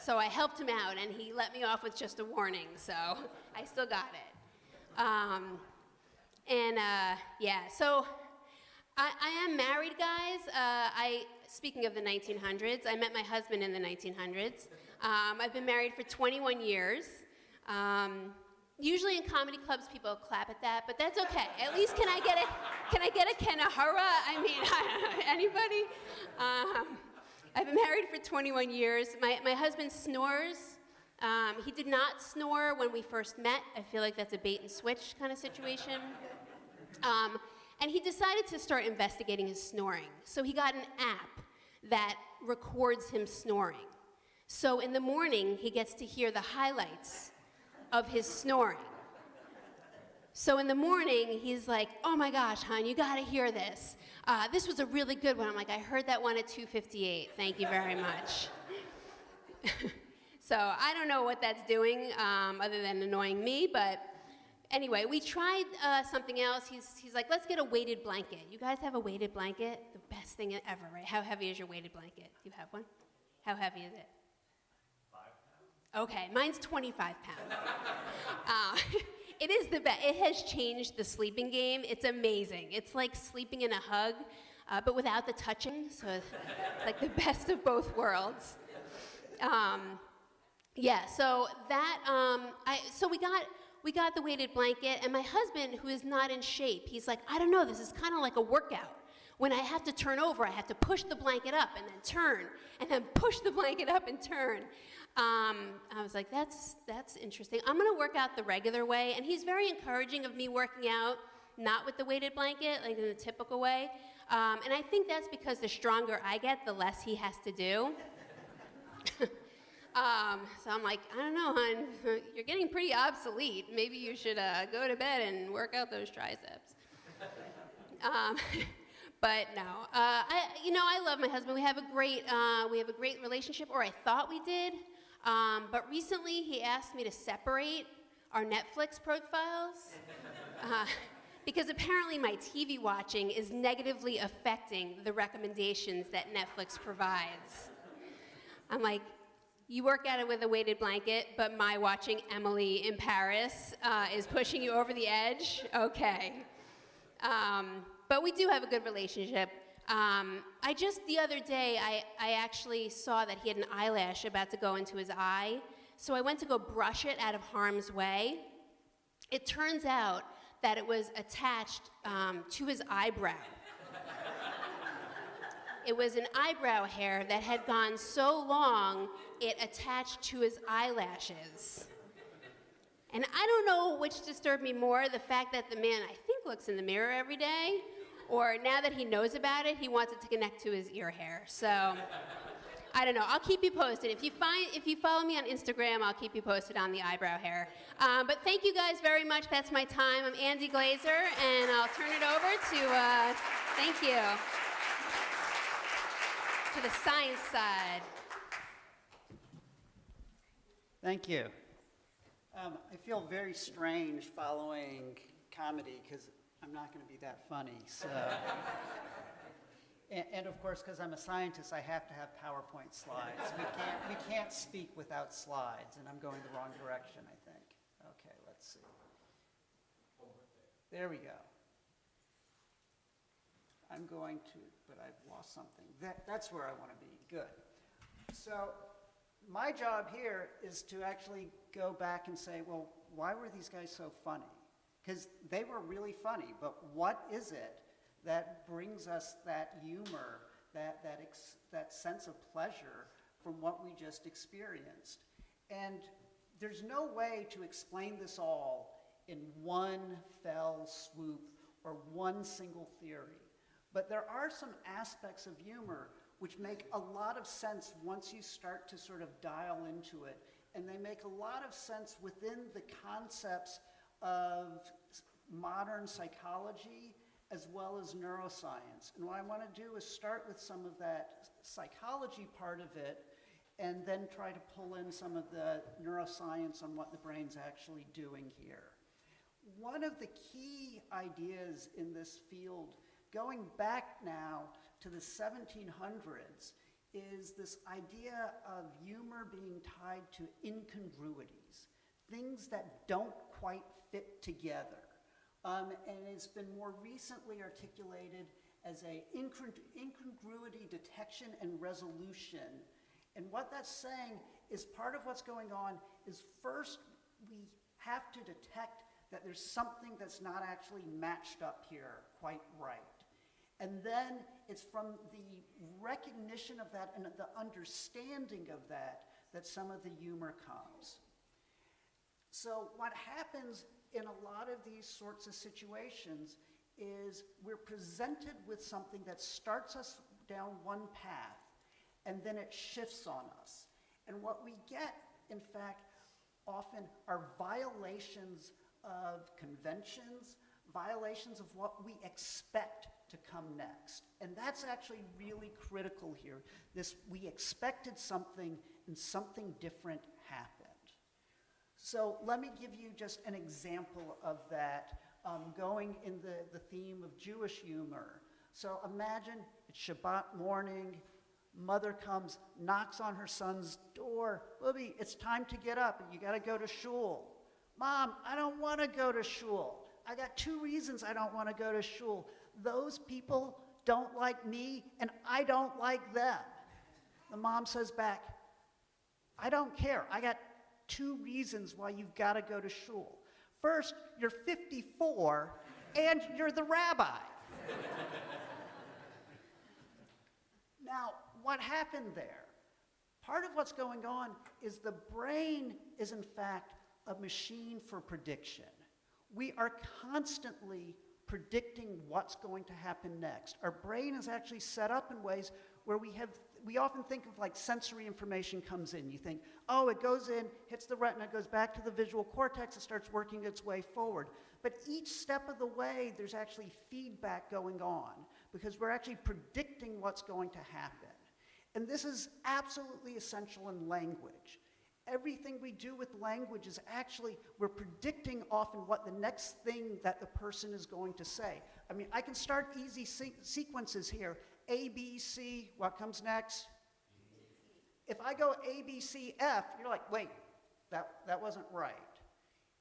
So I helped him out, and he let me off with just a warning. So I still got it. Yeah, so I am married, guys. Speaking of the 1900s, I met my husband in the 1900s. I've been married for 21 years. Usually in comedy clubs, people clap at that, but that's okay. At least can I get a Kanahara? I mean, I don't know, anybody? I've been married for 21 years. My husband snores. He did not snore when we first met. I feel like that's a bait and switch kind of situation. And he decided to start investigating his snoring. So he got an app that records him snoring. So in the morning, he gets to hear the highlights of his snoring. So in the morning, he's like, oh my gosh, hon, you gotta hear this. This was a really good one. I'm like, I heard that one at 2:58. Thank you very much. So I don't know what that's doing other than annoying me, but anyway, we tried something else. He's like, let's get a weighted blanket. You guys have a weighted blanket? The best thing ever, right? How heavy is your weighted blanket? Do you have one? How heavy is it? 5 pounds. Okay, mine's 25 pounds. It is the best. It has changed the sleeping game. It's amazing. It's like sleeping in a hug, but without the touching. So it's like the best of both worlds. Yeah. So that. So we got the weighted blanket, and my husband, who is not in shape, he's like, I don't know. This is kind of like a workout. When I have to turn over, I have to push the blanket up and then turn, and then push the blanket up and turn. I was like, that's interesting. I'm gonna work out the regular way, and he's very encouraging of me working out, not with the weighted blanket, like in the typical way. And I think that's because the stronger I get, the less he has to do. So I'm like, I don't know, hon, you're getting pretty obsolete. Maybe you should go to bed and work out those triceps. But no, I love my husband. We have a great relationship, or I thought we did. But recently, he asked me to separate our Netflix profiles because apparently my TV watching is negatively affecting the recommendations that Netflix provides. I'm like, you work at it with a weighted blanket, but my watching Emily in Paris is pushing you over the edge? Okay. But we do have a good relationship. The other day, I actually saw that he had an eyelash about to go into his eye, so I went to go brush it out of harm's way. It turns out that it was attached to his eyebrow. It was an eyebrow hair that had gone so long, it attached to his eyelashes. And I don't know which disturbed me more, the fact that the man, I think, looks in the mirror every day, or now that he knows about it, he wants it to connect to his ear hair. So, I don't know. I'll keep you posted. If you follow me on Instagram, I'll keep you posted on the eyebrow hair. But thank you guys very much. That's my time. I'm Andy Glazer, and I'll turn it over to, thank you, to the science side. Thank you. I feel very strange following comedy because I'm not going to be that funny. So, and of course, because I'm a scientist, I have to have PowerPoint slides. We can't speak without slides, and I'm going the wrong direction, I think. Okay, let's see. There we go. I'm going to, but I've lost something. That's where I want to be. Good. So my job here is to actually go back and say, well, why were these guys so funny? Because they were really funny, but what is it that brings us that humor, that sense of pleasure from what we just experienced? And there's no way to explain this all in one fell swoop or one single theory. But there are some aspects of humor which make a lot of sense once you start to sort of dial into it. And they make a lot of sense within the concepts of modern psychology as well as neuroscience. And what I want to do is start with some of that psychology part of it, and then try to pull in some of the neuroscience on what the brain's actually doing here. One of the key ideas in this field, going back now to the 1700s, is this idea of humor being tied to incongruities, things that don't quite fit together. And it's been more recently articulated as a incongruity detection and resolution. And what that's saying is part of what's going on is first we have to detect that there's something that's not actually matched up here quite right. And then it's from the recognition of that and the understanding of that that some of the humor comes. So what happens in a lot of these sorts of situations is we're presented with something that starts us down one path, and then it shifts on us. And what we get, in fact, often are violations of conventions, violations of what we expect to come next. And that's actually really critical here. We expected something and something different happened. So let me give you just an example of that, going in the theme of Jewish humor. So imagine it's Shabbat morning, mother comes, knocks on her son's door. Bubby, it's time to get up, and you got to go to shul. Mom, I don't want to go to shul. I got 2 reasons I don't want to go to shul. Those people don't like me, and I don't like them. The mom says back, I don't care. I got 2 reasons why you've got to go to shul. First, you're 54, and you're the rabbi. Now, what happened there? Part of what's going on is the brain is, in fact, a machine for prediction. We are constantly predicting what's going to happen next. Our brain is actually set up in ways where we often think of like sensory information comes in. You think, oh, it goes in, hits the retina, goes back to the visual cortex, it starts working its way forward. But each step of the way, there's actually feedback going on because we're actually predicting what's going to happen. And this is absolutely essential in language. Everything we do with language is actually, we're predicting often what the next thing that the person is going to say. I mean, I can start easy sequences here. A, B, C, what comes next? If I go A, B, C, F, you're like, wait, that wasn't right.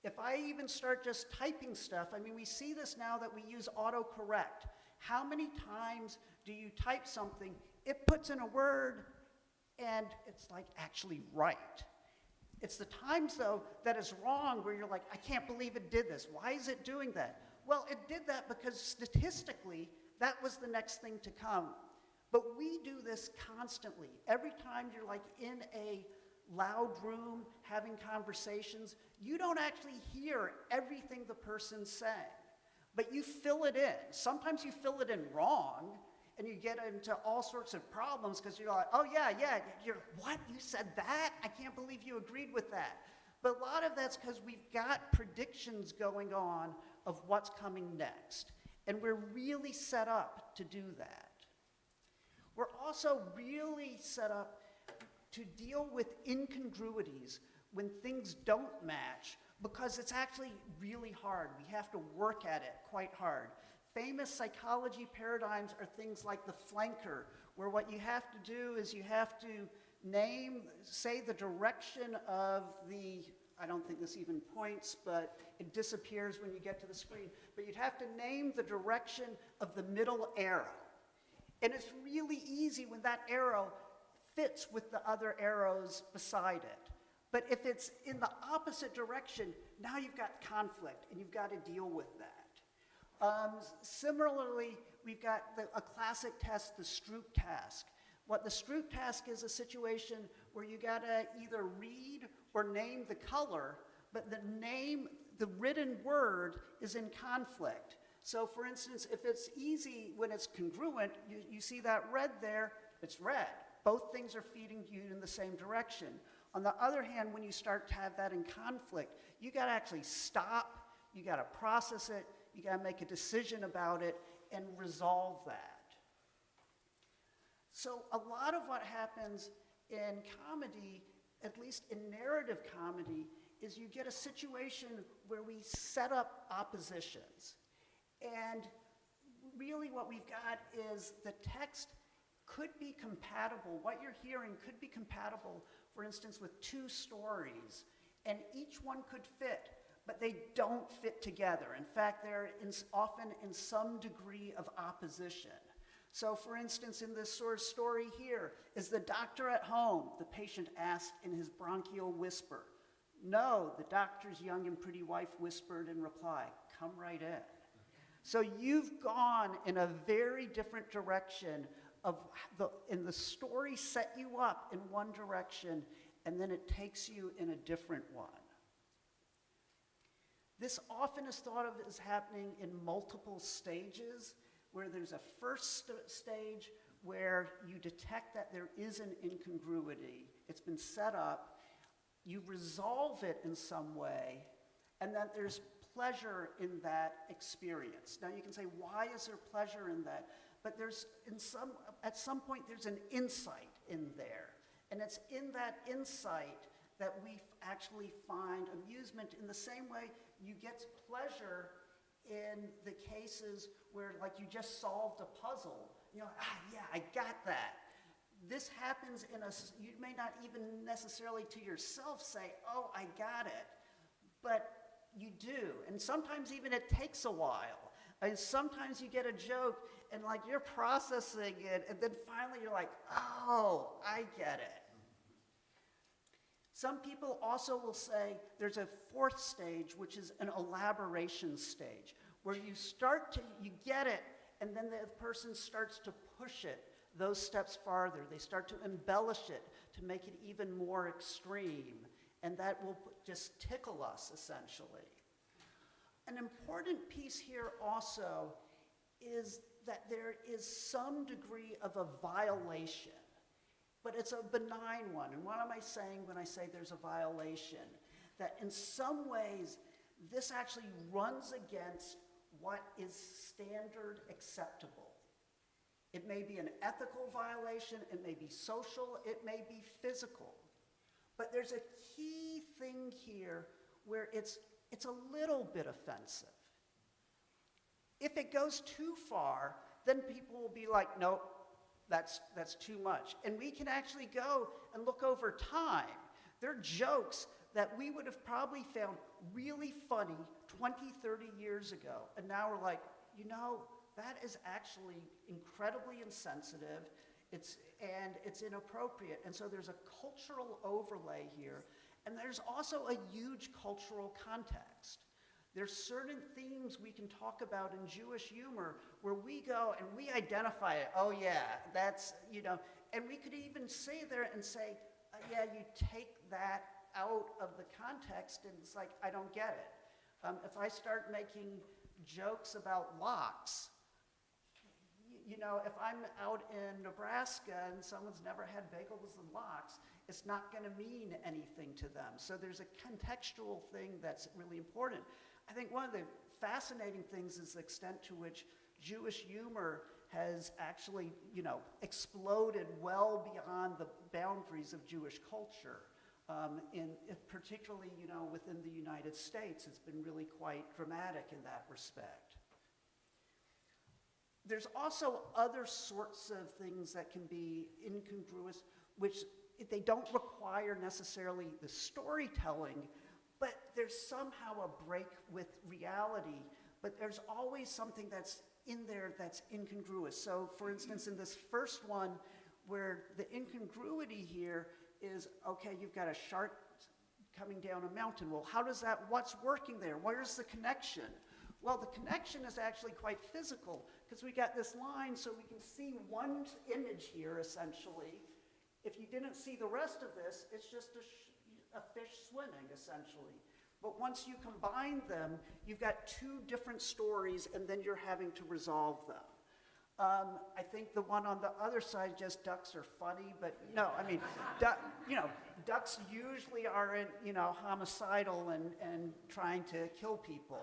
If I even start just typing stuff, I mean, we see this now that we use autocorrect. How many times do you type something, it puts in a word, and it's like actually right? It's the times, though, that is wrong where you're like, I can't believe it did this. Why is it doing that? Well, it did that because statistically, that was the next thing to come. But we do this constantly. Every time you're like in a loud room having conversations, you don't actually hear everything the person's saying, but you fill it in. Sometimes you fill it in wrong, and you get into all sorts of problems because you're like, oh yeah, you're, what, you said that? I can't believe you agreed with that. But a lot of that's because we've got predictions going on of what's coming next. And we're really set up to do that. We're also really set up to deal with incongruities when things don't match because it's actually really hard. We have to work at it quite hard. Famous psychology paradigms are things like the flanker, where what you have to do is you have to say the direction of the, I don't think this even points, but it disappears when you get to the screen. But you'd have to name the direction of the middle arrow. And it's really easy when that arrow fits with the other arrows beside it. But if it's in the opposite direction, now you've got conflict, and you've got to deal with that. Similarly, we've got a classic test, the Stroop task. What the Stroop task is a situation where you gotta either read or name the color, but the written word is in conflict. So for instance, if it's easy when it's congruent, you see that red there, it's red. Both things are feeding you in the same direction. On the other hand, when you start to have that in conflict, you gotta actually stop, you gotta process it, you gotta make a decision about it, and resolve that. So a lot of what happens in comedy, at least in narrative comedy, is you get a situation where we set up oppositions. And really what we've got is the text could be compatible. What you're hearing could be compatible, for instance, with two stories, and each one could fit, but they don't fit together. In fact, they're often in some degree of opposition. So for instance, in this sort of story here, is the doctor at home? The patient asked in his bronchial whisper. No, the doctor's young and pretty wife whispered in reply, come right in. So you've gone in a very different direction and the story set you up in one direction, and then it takes you in a different one. This often is thought of as happening in multiple stages, where there's a first stage where you detect that there is an incongruity. It's been set up, you resolve it in some way, and that there's pleasure in that experience. Now you can say, why is there pleasure in that? But at some point there's an insight in there. And it's in that insight that we actually find amusement in the same way you get pleasure in the cases where, like, you just solved a puzzle. You know, yeah, I got that. This happens you may not even necessarily to yourself say, oh, I got it, but you do. And sometimes even it takes a while. And sometimes you get a joke and like you're processing it, and then finally you're like, oh, I get it. Some people also will say there's a fourth stage, which is an elaboration stage, where you get it, and then the person starts to push it those steps farther. They start to embellish it to make it even more extreme, and that will just tickle us, essentially. An important piece here also is that there is some degree of a violation, but it's a benign one. And what am I saying when I say there's a violation? That in some ways, this actually runs against what is standard acceptable. It may be an ethical violation, it may be social, it may be physical. But there's a key thing here where it's a little bit offensive. If it goes too far, then people will be like, nope, that's too much. And we can actually go and look over time. There are jokes that we would have probably found really funny 20, 30 years ago. And now we're like, you know, that is actually incredibly insensitive, and it's inappropriate. And so there's a cultural overlay here, and there's also a huge cultural context. There's certain themes we can talk about in Jewish humor where we go and we identify it. Oh yeah, that's, you know, and we could even say there and say, yeah, you take that out of the context and it's like, I don't get it. If I start making jokes about locks, you know, if I'm out in Nebraska and someone's never had bagels and lox, it's not going to mean anything to them. So there's a contextual thing that's really important. I think one of the fascinating things is the extent to which Jewish humor has actually, you know, exploded well beyond the boundaries of Jewish culture. Particularly, you know, within the United States, it's been really quite dramatic in that respect. There's also other sorts of things that can be incongruous, which they don't require necessarily the storytelling, but there's somehow a break with reality, but there's always something that's in there that's incongruous. So for instance, in this first one, where the incongruity here is, okay, you've got a shark coming down a mountain. Well, what's working there? Where's the connection? Well, the connection is actually quite physical, because we got this line, so we can see one image here, essentially. If you didn't see the rest of this, it's just a fish swimming, essentially. But once you combine them, you've got two different stories, and then you're having to resolve them. I think the one on the other side, just ducks are funny, but no, I mean, you know, ducks usually are, you know, homicidal and trying to kill people.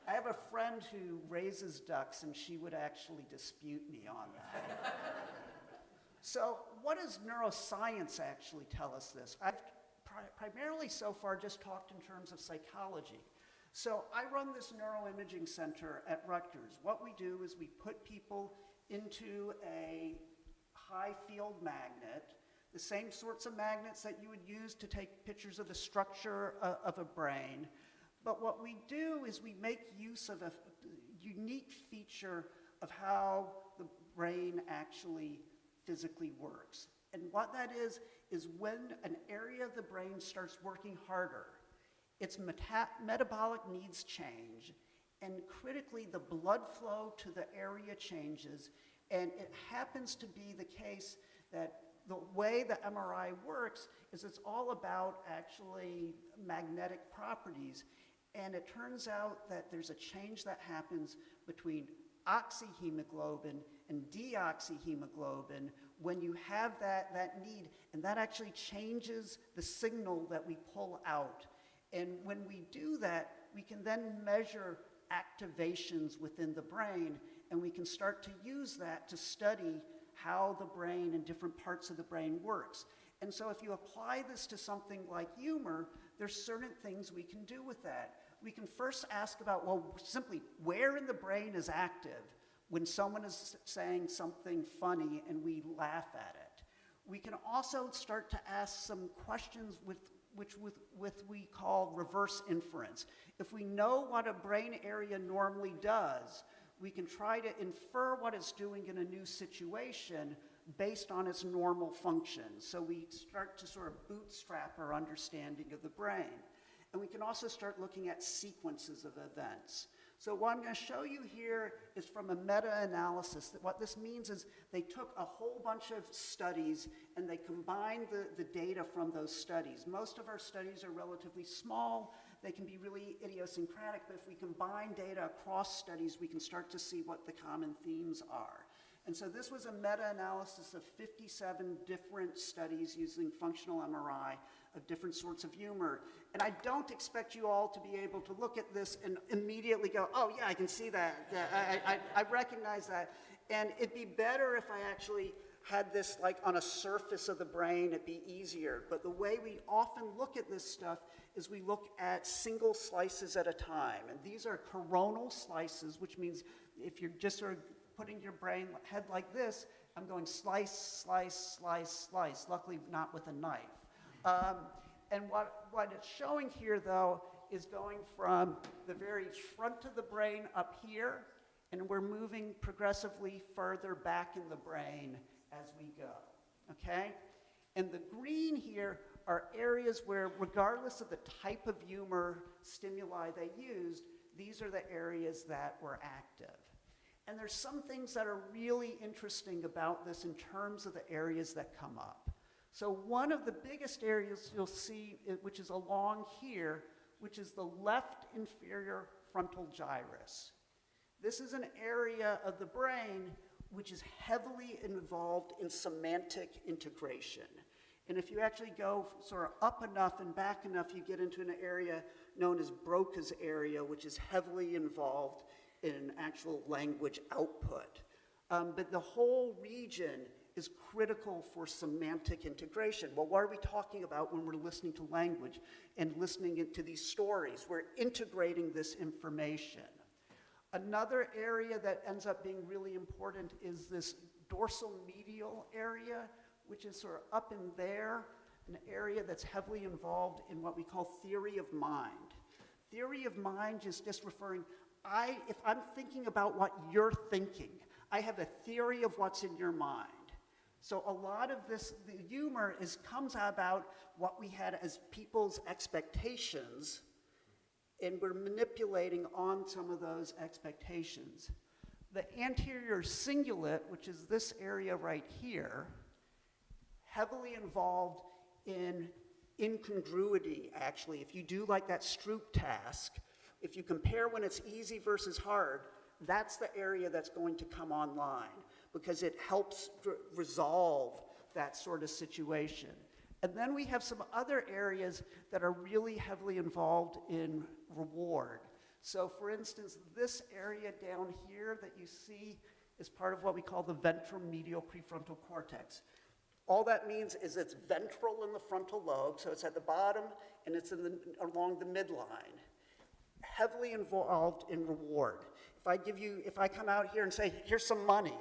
I have a friend who raises ducks, and she would actually dispute me on that. So what does neuroscience actually tell us this? I've primarily so far just talked in terms of psychology. So I run this neuroimaging center at Rutgers. What we do is we put people into a high field magnet, the same sorts of magnets that you would use to take pictures of the structure of a brain. But what we do is we make use of a unique feature of how the brain actually physically works. And what that is when an area of the brain starts working harder, its metabolic needs change, and critically, the blood flow to the area changes, and it happens to be the case that the way the MRI works is it's all about actually magnetic properties, and it turns out that there's a change that happens between oxyhemoglobin and deoxyhemoglobin when you have that need, and that actually changes the signal that we pull out. And when we do that, we can then measure activations within the brain, and we can start to use that to study how the brain and different parts of the brain works. And so if you apply this to something like humor, there's certain things we can do with that. We can first ask about, well, simply where in the brain is active when someone is saying something funny and we laugh at it. We can also start to ask some questions which we call reverse inference. If we know what a brain area normally does, we can try to infer what it's doing in a new situation based on its normal function. So we start to sort of bootstrap our understanding of the brain. And we can also start looking at sequences of events. So what I'm going to show you here is from a meta-analysis. That what this means is they took a whole bunch of studies and they combined the data from those studies. Most of our studies are relatively small. They can be really idiosyncratic, but if we combine data across studies, we can start to see what the common themes are. And so this was a meta-analysis of 57 different studies using functional MRI of different sorts of humor. And I don't expect you all to be able to look at this and immediately go, oh yeah, I can see that. Yeah, I recognize that. And it'd be better if I actually had this like on a surface of the brain, it'd be easier. But the way we often look at this stuff is we look at single slices at a time. And these are coronal slices, which means if you're just sort of putting your brain head like this, I'm going slice, slice, slice, slice, luckily not with a knife. And what it's showing here, though, is going from the very front of the brain up here, and we're moving progressively further back in the brain as we go, okay? And the green here are areas where, regardless of the type of humor stimuli they used, these are the areas that were active. And there's some things that are really interesting about this in terms of the areas that come up. So one of the biggest areas you'll see, which is along here, which is the left inferior frontal gyrus. This is an area of the brain which is heavily involved in semantic integration. And if you actually go sort of up enough and back enough, you get into an area known as Broca's area, which is heavily involved in actual language output. But the whole region is critical for semantic integration. Well, what are we talking about when we're listening to language and listening to these stories? We're integrating this information. Another area that ends up being really important is this dorsal medial area, which is sort of up in there, an area that's heavily involved in what we call theory of mind. Theory of mind is just referring, if I'm thinking about what you're thinking, I have a theory of what's in your mind. So a lot of this, the humor comes about what we had as people's expectations, and we're manipulating on some of those expectations. The anterior cingulate, which is this area right here, heavily involved in incongruity, actually. If you do like that Stroop task, if you compare when it's easy versus hard, that's the area that's going to come online because it helps resolve that sort of situation. And then we have some other areas that are really heavily involved in reward. So for instance, this area down here that you see is part of what we call the ventromedial prefrontal cortex. All that means is it's ventral in the frontal lobe, so it's at the bottom and it's along the midline. Heavily involved in reward. If I come out here and say, here's some money,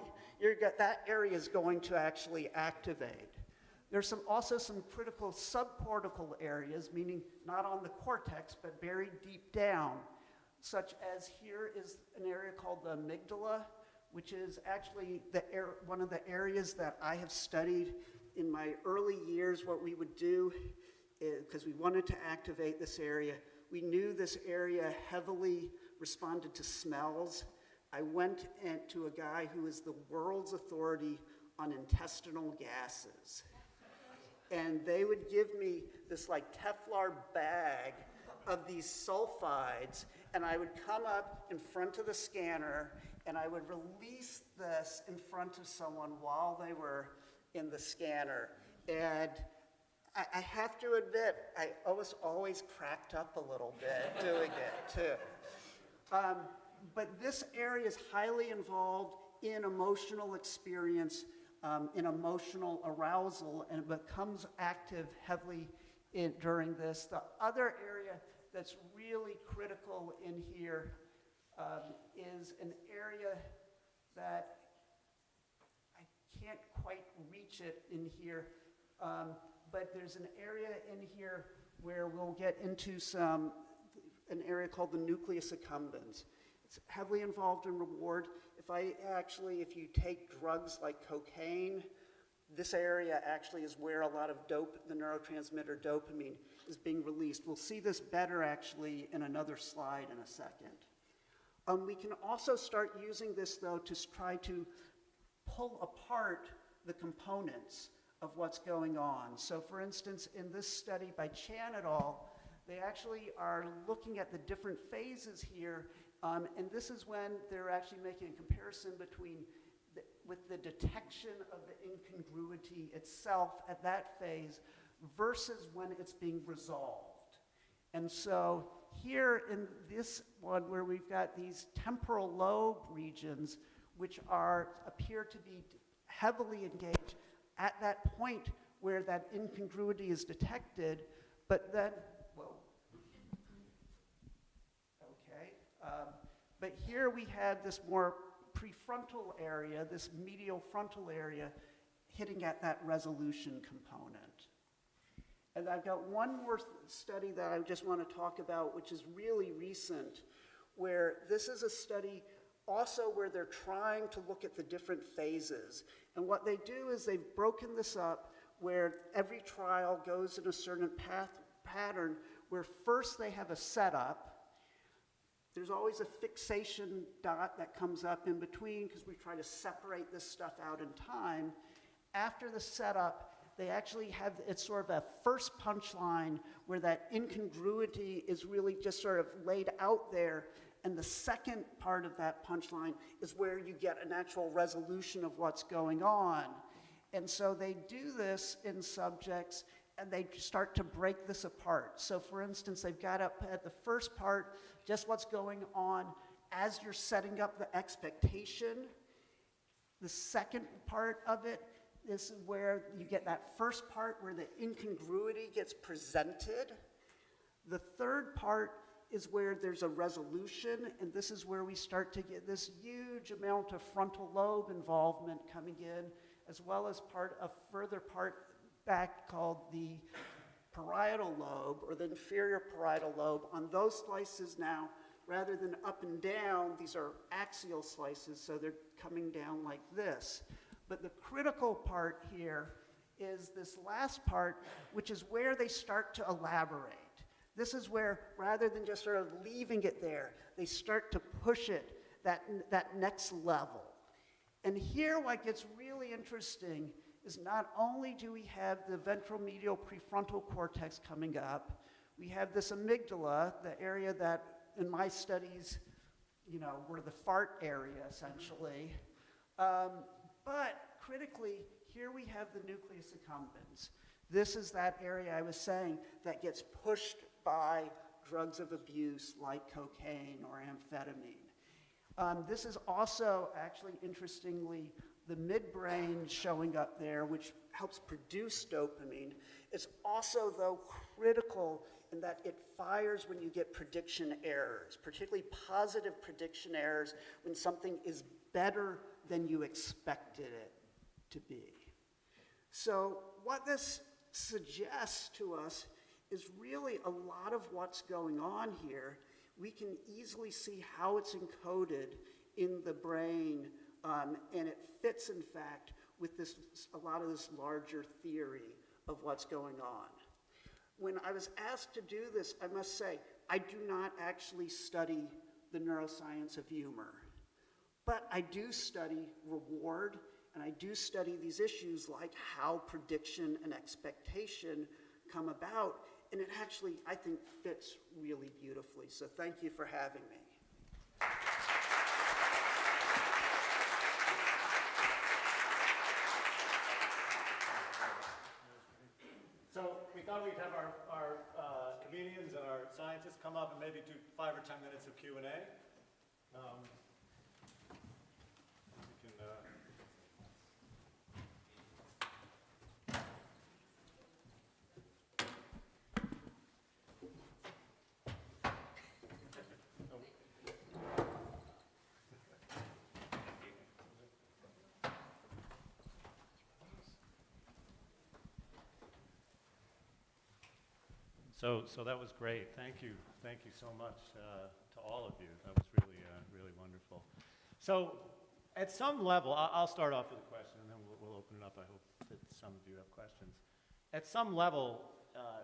that area is going to actually activate. There's also some critical subcortical areas, meaning not on the cortex, but buried deep down, such as here is an area called the amygdala, which is actually one of the areas that I have studied in my early years. What we would do, because we wanted to activate this area, we knew this area heavily responded to smells. I went to a guy who is the world's authority on intestinal gases. And they would give me this like Teflon bag of these sulfides, and I would come up in front of the scanner and I would release this in front of someone while they were in the scanner. And I have to admit, I always cracked up a little bit doing it too. But this area is highly involved in emotional experience, in emotional arousal, and it becomes active heavily during this. The other area that's really critical in here is an area that I can't quite reach it in here, but there's an area in here where we'll get into an area called the nucleus accumbens. It's heavily involved in reward. If you take drugs like cocaine, this area actually is where a lot of the neurotransmitter dopamine is being released. We'll see this better actually in another slide in a second. We can also start using this though to try to pull apart the components of what's going on. So for instance, in this study by Chan et al., they actually are looking at the different phases here, and this is when they're actually making a comparison with the detection of the incongruity itself at that phase versus when it's being resolved. And so here in this one where we've got these temporal lobe regions which appear to be heavily engaged at that point where that incongruity is detected, but then, but here we have this more prefrontal area, this medial frontal area, hitting at that resolution component. And I've got one more study that I just want to talk about, which is really recent, where this is a study also where they're trying to look at the different phases. And what they do is they've broken this up where every trial goes in a certain pattern where first they have a setup. There's always a fixation dot that comes up in between because we try to separate this stuff out in time. After the setup, they actually have, it's sort of a first punchline where that incongruity is really just sort of laid out there. And the second part of that punchline is where you get an actual resolution of what's going on. And so they do this in subjects and they start to break this apart. So for instance, they've got up at the first part, just what's going on as you're setting up the expectation. The second part of it is where you get that first part where the incongruity gets presented. The third part is where there's a resolution, and this is where we start to get this huge amount of frontal lobe involvement coming in, as well as a further part back called the parietal lobe, or the inferior parietal lobe. On those slices now, rather than up and down, these are axial slices, so they're coming down like this. But the critical part here is this last part, which is where they start to elaborate. This is where, rather than just sort of leaving it there, they start to push it that next level. And here what gets really interesting is not only do we have the ventromedial prefrontal cortex coming up, we have this amygdala, the area that in my studies, were the fart area essentially. But critically, here we have the nucleus accumbens. This is that area I was saying that gets pushed by drugs of abuse like cocaine or amphetamine. This is also, actually, interestingly, the midbrain showing up there, which helps produce dopamine. It's also, though, critical in that it fires when you get prediction errors, particularly positive prediction errors when something is better than you expected it to be. So what this suggests to us is really a lot of what's going on here. We can easily see how it's encoded in the brain, and it fits, in fact, with this, a lot of this larger theory of what's going on. When I was asked to do this, I must say, I do not actually study the neuroscience of humor, but I do study reward, and I do study these issues like how prediction and expectation come about, and it actually, I think, fits really beautifully. So thank you for having me. So we thought we'd have our comedians and our scientists come up and maybe do 5 or 10 minutes of Q&A. We can, So that was great. Thank you so much to all of you. That was really, really wonderful. So at some level, I'll start off with a question, and then we'll open it up. I hope that some of you have questions. At some level,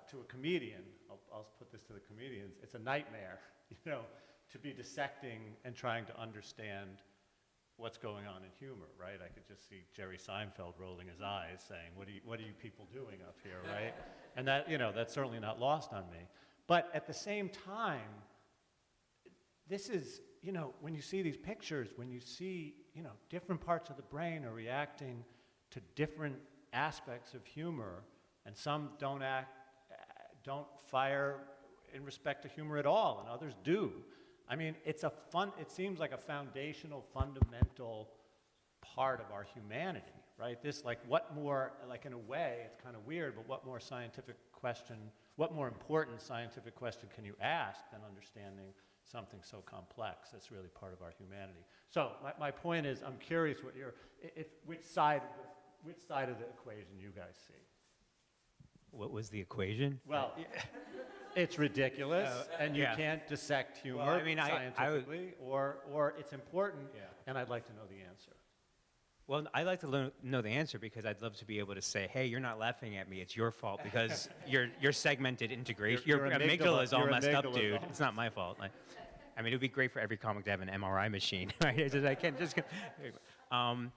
to a comedian, I'll put this to the comedians, it's a nightmare, to be dissecting and trying to understand what's going on in humor, right? I could just see Jerry Seinfeld rolling his eyes saying, what are you people doing up here, right? And that, that's certainly not lost on me. But at the same time, this is, when you see these pictures, when you see, different parts of the brain are reacting to different aspects of humor, and some don't fire in respect to humor at all, and others do. I mean, it seems like a foundational, fundamental part of our humanity, right? This, what more, in a way, it's kind of weird, but what more important scientific question can you ask than understanding something so complex that's really part of our humanity? So my point is, I'm curious which side of the equation you guys see. What was the equation? Well, it's ridiculous, and you can't dissect humor scientifically, or it's important, and I'd like to know the answer. Well, I'd like to know the answer because I'd love to be able to say, hey, you're not laughing at me, it's your fault because your segmented integration, your amygdala is all messed up, dude. It's not my fault. It would be great for every comic to have an MRI machine, right? I can't just... I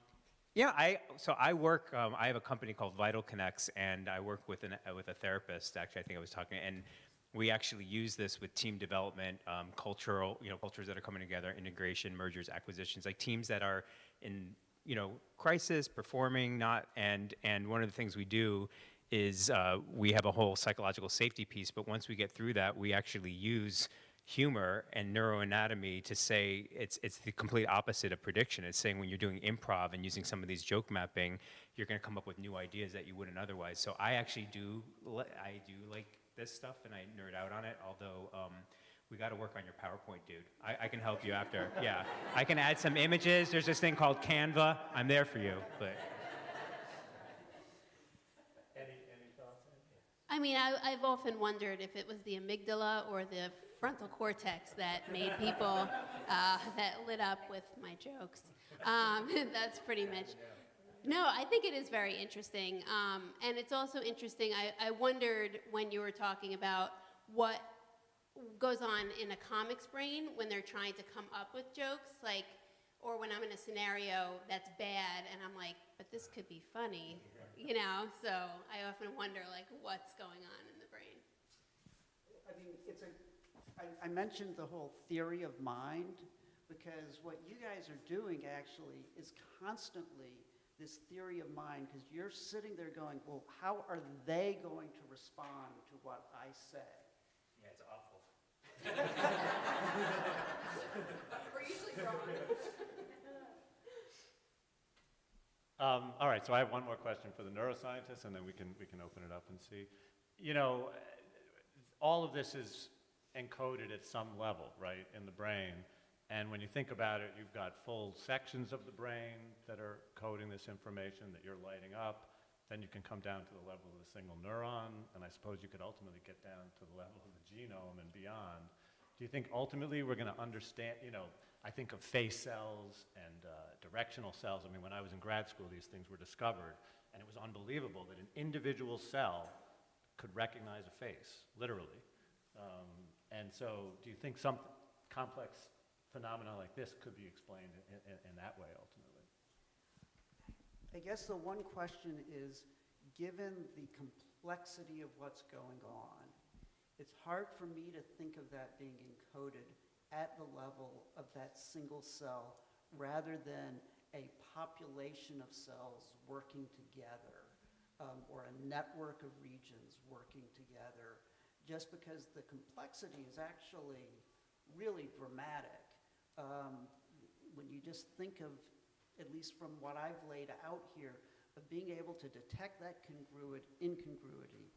work, I have a company called Vital Connects, and I work with a therapist, actually, I think I was talking, and we actually use this with team development, cultures that are coming together, integration, mergers, acquisitions, like teams that are in, crisis, performing, and one of the things we do is we have a whole psychological safety piece, but once we get through that, we actually use humor and neuroanatomy to say it's the complete opposite of prediction. It's saying when you're doing improv and using some of these joke mapping, you're going to come up with new ideas that you wouldn't otherwise. So I actually do like this stuff, and I nerd out on it, although we got to work on your PowerPoint, dude. I can help you after. Yeah, I can add some images. There's this thing called Canva. I'm there for you, but... Any thoughts? I've often wondered if it was the amygdala or the frontal cortex that made people, that lit up with my jokes. That's pretty much. No, I think it is very interesting. And it's also interesting, I wondered when you were talking about what goes on in a comic's brain when they're trying to come up with jokes, or when I'm in a scenario that's bad and I'm like, but this could be funny, So I often wonder, what's going on in the brain. I mentioned the whole theory of mind because what you guys are doing actually is constantly this theory of mind, because you're sitting there going, well, how are they going to respond to what I say? Yeah, it's awful. We're usually wrong. All right, so I have one more question for the neuroscientists, and then we can open it up and see. You know, all of this is encoded at some level, right, in the brain. And when you think about it, you've got full sections of the brain that are coding this information that you're lighting up. Then you can come down to the level of a single neuron, and I suppose you could ultimately get down to the level of the genome and beyond. Do you think ultimately we're going to understand, you know, I think of face cells and directional cells. I mean, when I was in grad school, these things were discovered, and it was unbelievable that an individual cell could recognize a face, literally. And so do you think some complex phenomena like this could be explained in that way, ultimately? I guess the one question is, given the complexity of what's going on, it's hard for me to think of that being encoded at the level of that single cell rather than a population of cells working together, or a network of regions working together, just because the complexity is actually really dramatic. When you just think of, at least from what I've laid out here, of being able to detect that incongruity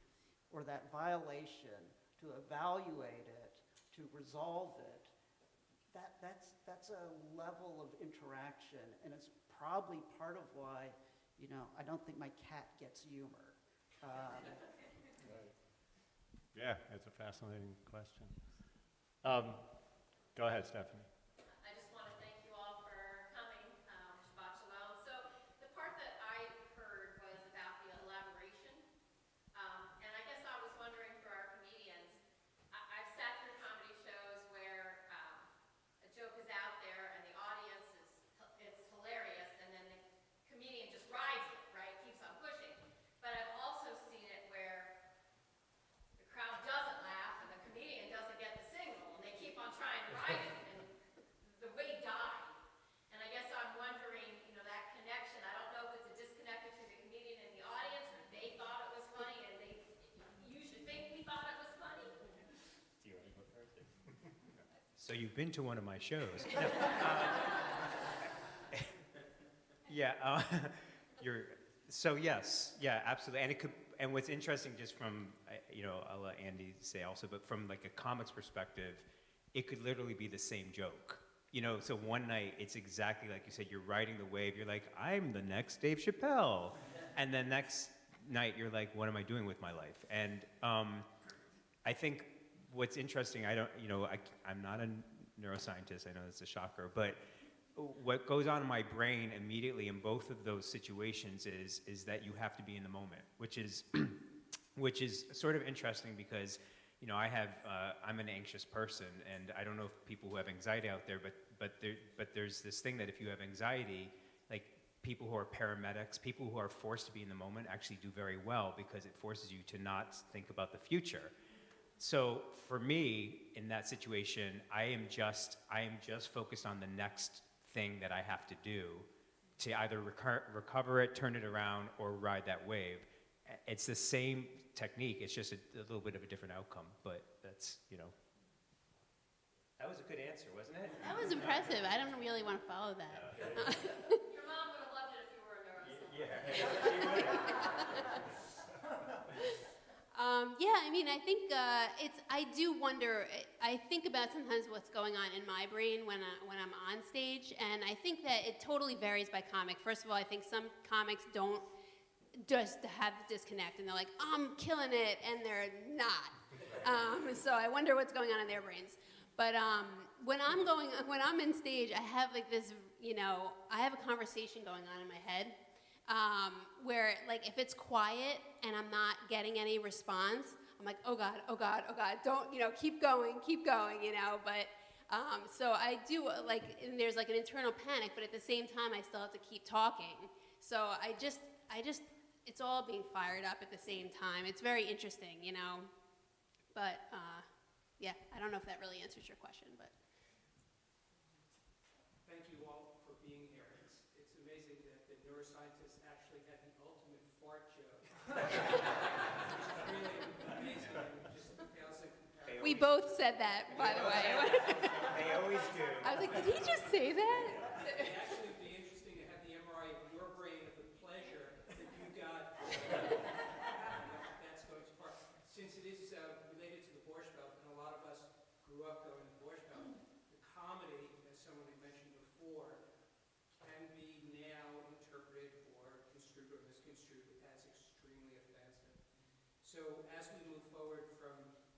or that violation, to evaluate it, to resolve it, that's a level of interaction, and it's probably part of why, you know, I don't think my cat gets humor. Yeah, it's a fascinating question. Go ahead, Stephanie. I just want to thank you all for coming. Shabbat Shalom. So the part that I heard was about the elaboration. And I guess I was wondering for our comedians, I've sat through comedy shows where a joke is out there and the audience it's hilarious, and then the comedian just rides it, right? Keeps on pushing. But I've also seen it where the crowd doesn't laugh and the comedian doesn't get the signal, and they keep on trying to ride it, and the way died. And I guess I'm wondering, you know, that connection. I don't know if it's a disconnect between the comedian and the audience, or they thought it was funny, and you should think we thought it was funny. So you've been to one of my shows. Yeah, so yes, yeah, absolutely. And it could, and what's interesting just from, you know, I'll let Andy say also, but from like a comics perspective, it could literally be the same joke. You know, so one night it's exactly like you said, you're riding the wave, you're like, I'm the next Dave Chappelle. And then next night you're like, what am I doing with my life? And I think what's interesting, I don't, you know, I'm not a neuroscientist, I know it's a shocker, but what goes on in my brain immediately in both of those situations is that you have to be in the moment, which is sort of interesting because, you know, I'm an anxious person, and I don't know if people who have anxiety out there, but there's this thing that if you have anxiety, like people who are paramedics, people who are forced to be in the moment actually do very well because it forces you to not think about the future. So for me, in that situation, I am just focused on the next thing that I have to do to either recover it, turn it around, or ride that wave. It's the same technique, it's just a little bit of a different outcome, but that's, you know. That was a good answer, wasn't it? That was impressive. I don't really want to follow that. Your mom would have loved it if you were a neuroscientist. Yeah, I mean, I think I do wonder, I think about sometimes what's going on in my brain when I'm on stage, and I think that it totally varies by comic. First of all, I think some comics don't just have the disconnect, and they're like, I'm killing it, and they're not. So I wonder what's going on in their brains. But when I'm in stage, I have like this, you know, I have a conversation going on in my head. Where, like, if it's quiet and I'm not getting any response, I'm like, oh God, oh God, oh God, don't, you know, keep going, you know, but, so I do, like, and there's like an internal panic, but at the same time, I still have to keep talking. So I just, it's all being fired up at the same time. It's very interesting, you know, but, yeah, I don't know if that really answers your question, but. Thank you all for being here. It's amazing that the neuroscientists actually had the ultimate fart joke. It's really amazing. It just pales in comparison. We both said that, by the way. They always do. I was like, did he just say that? Actually, it'd be interesting to have the MRI of your brain of the pleasure that you got. That's going too far. Since it is related to the Borscht Belt, and a lot of us grew up going to the Borscht Belt, the comedy, as someone had mentioned before, can be now interpreted or construed or misconstrued as extremely offensive. So as we move forward from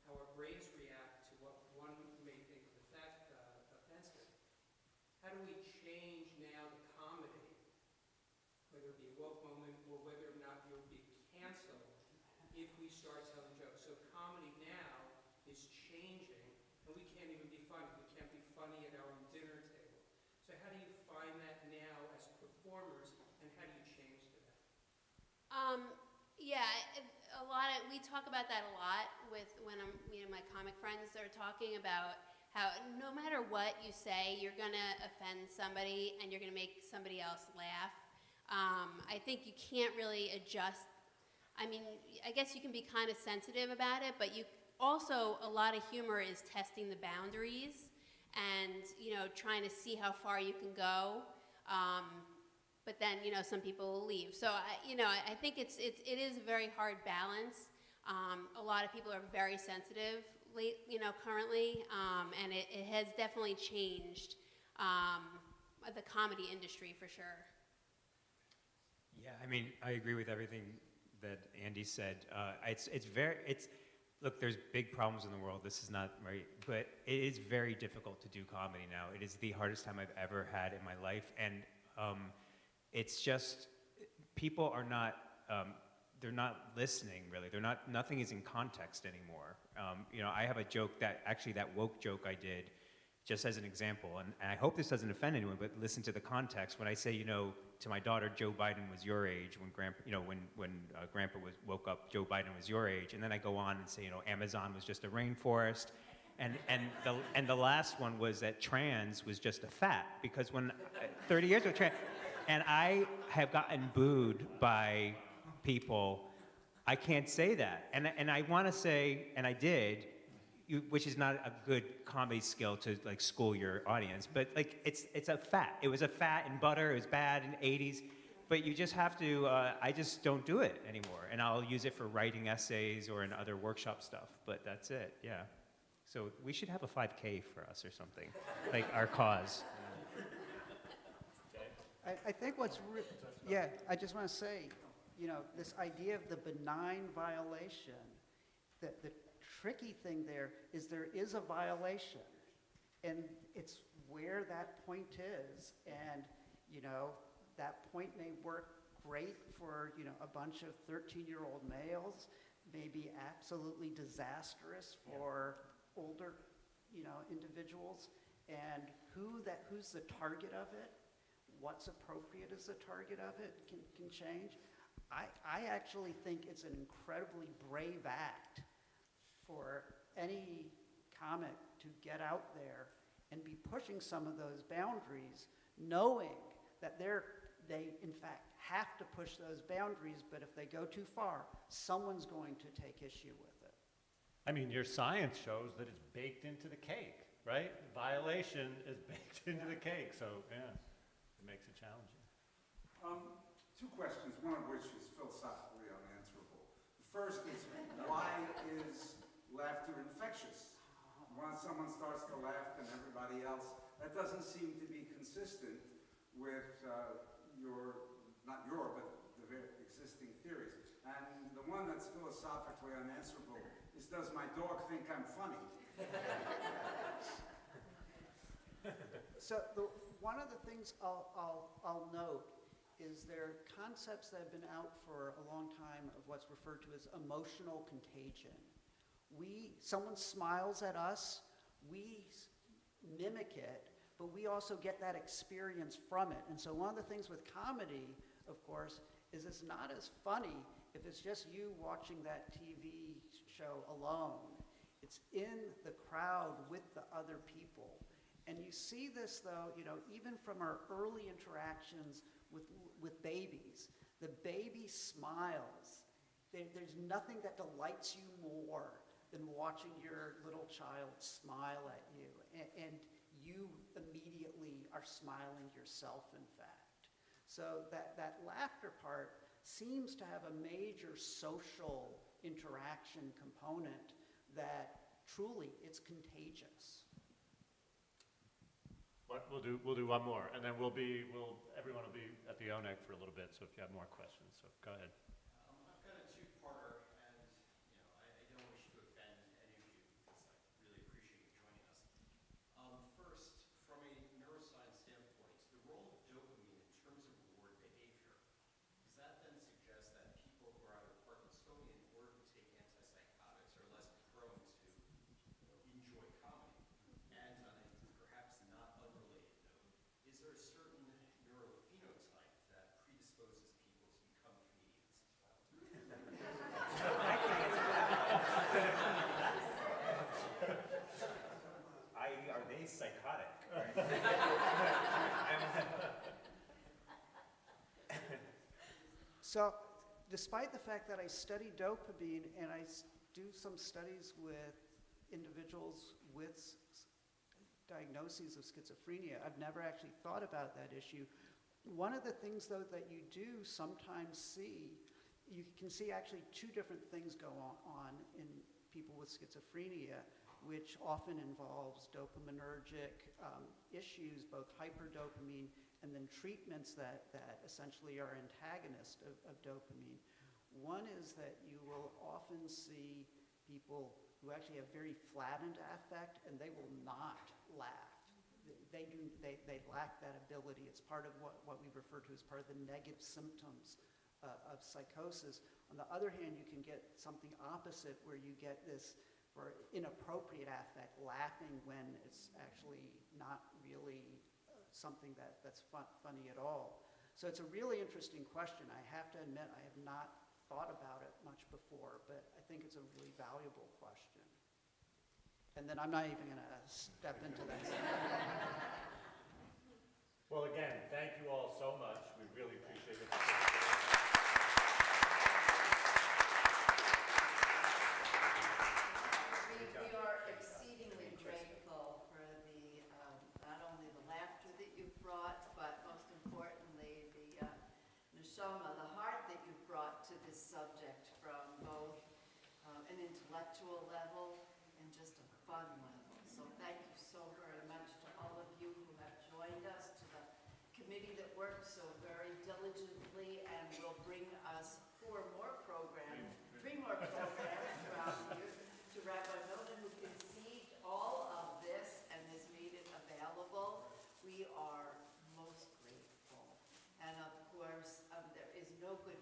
how our brains react to what one may think of offensive, how do we change now the comedy, whether it be a woke moment or whether or not you'll be canceled if we start telling jokes? So comedy now is changing, and we can't even be funny. We can't be funny at our own dinner table. So how do you find that now as performers, and how do you change to that? Yeah, we talk about that a lot when my comic friends are talking about how no matter what you say, you're gonna offend somebody and you're gonna make somebody else laugh. I think you can't really adjust. I mean, I guess you can be kind of sensitive about it, but a lot of humor is testing the boundaries and, trying to see how far you can go. But then, some people will leave. So, I think it is a very hard balance. A lot of people are very sensitive currently, and it has definitely changed the comedy industry for sure. Yeah, I mean, I agree with everything that Andy said. Look, there's big problems in the world. This is not right, but it is very difficult to do comedy now. It is the hardest time I've ever had in my life, and it's just people are not. They're not listening really. Nothing is in context anymore. I have a joke that woke joke I did, just as an example, and I hope this doesn't offend anyone, but listen to the context. When I say, to my daughter, Joe Biden was your age when Grandpa woke up, Joe Biden was your age, and then I go on and say, Amazon was just a rainforest, and the last one was that trans was just a fat, because when 30 years ago, and I have gotten booed by people. I can't say that, and I want to say, and I did, which is not a good comedy skill to like school your audience, but like it's a fat. It was a fat in butter. It was bad in the 80s, but you just have to. I just don't do it anymore, and I'll use it for writing essays or in other workshop stuff. But that's it. Yeah. So we should have a 5K for us or something, like our cause. I think I just want to say, this idea of the benign violation, the tricky thing there is a violation, and it's where that point is, and, that point may work great for, a bunch of 13-year-old males, may be absolutely disastrous for older, individuals, and who's the target of it, what's appropriate as the target of it can change. I actually think it's an incredibly brave act for any comic to get out there and be pushing some of those boundaries, knowing that they in fact have to push those boundaries, but if they go too far, someone's going to take issue with it. I mean, your science shows that it's baked into the cake, right? Violation is baked into the cake, so yeah, it makes it challenging. Two questions, one of which is philosophically unanswerable. The first is, why is laughter infectious? Once someone starts to laugh and everybody else, that doesn't seem to be consistent with but the very existing theories. And the one that's philosophically unanswerable is, does my dog think I'm funny? So one of the things I'll note is there are concepts that have been out for a long time of what's referred to as emotional contagion. Someone smiles at us, we mimic it, but we also get that experience from it. And so one of the things with comedy, of course, is it's not as funny if it's just you watching that TV show alone. It's in the crowd with the other people. And you see this, though, even from our early interactions with babies. The baby smiles. There's nothing that delights you more than watching your little child smile at you, and you immediately are smiling yourself, in fact. So that laughter part seems to have a major social interaction component that truly, it's contagious. We'll do one more, and then everyone will be at the ONEG for a little bit, so if you have more questions, so go ahead. I've got a two-parter, and I don't wish to offend any of you because I really appreciate you joining us. First, from a neuroscience standpoint, the role of dopamine in terms of reward behavior, does that then suggest that people who are either Parkinsonian or who take antipsychotics are less prone to enjoy comedy? And on a perhaps not unrelated note, is there a certain neurophenotype that predisposes people to become comedians? Are they psychotic? So, despite the fact that I study dopamine and I do some studies with individuals with diagnoses of schizophrenia, I've never actually thought about that issue. One of the things, though, that you do sometimes see, you can see actually two different things go on in people with schizophrenia, which often involves dopaminergic issues, both hyperdopamine and then treatments that essentially are antagonists of dopamine. One is that you will often see people who actually have very flattened affect, and they will not laugh. They lack that ability. It's part of what we refer to as part of the negative symptoms of psychosis. On the other hand, you can get something opposite where you get this for inappropriate affect, laughing when it's actually not really something that's funny at all. So it's a really interesting question. I have to admit, I have not thought about it much before, but I think it's a really valuable question. And then I'm not even going to step into that. Well, again, thank you all so much. We really appreciate it. We are exceedingly grateful for the, not only the laughter that you've brought, but most importantly, the neshama, the heart that you've brought to this subject from both an intellectual level and just a fun level. So thank you so very much to all of you who have joined us, to the committee that worked so very diligently and will bring us three more programs throughout the year, to Rabbi Milton, who conceived all of this and has made it available. We are most grateful. And of course, there is no good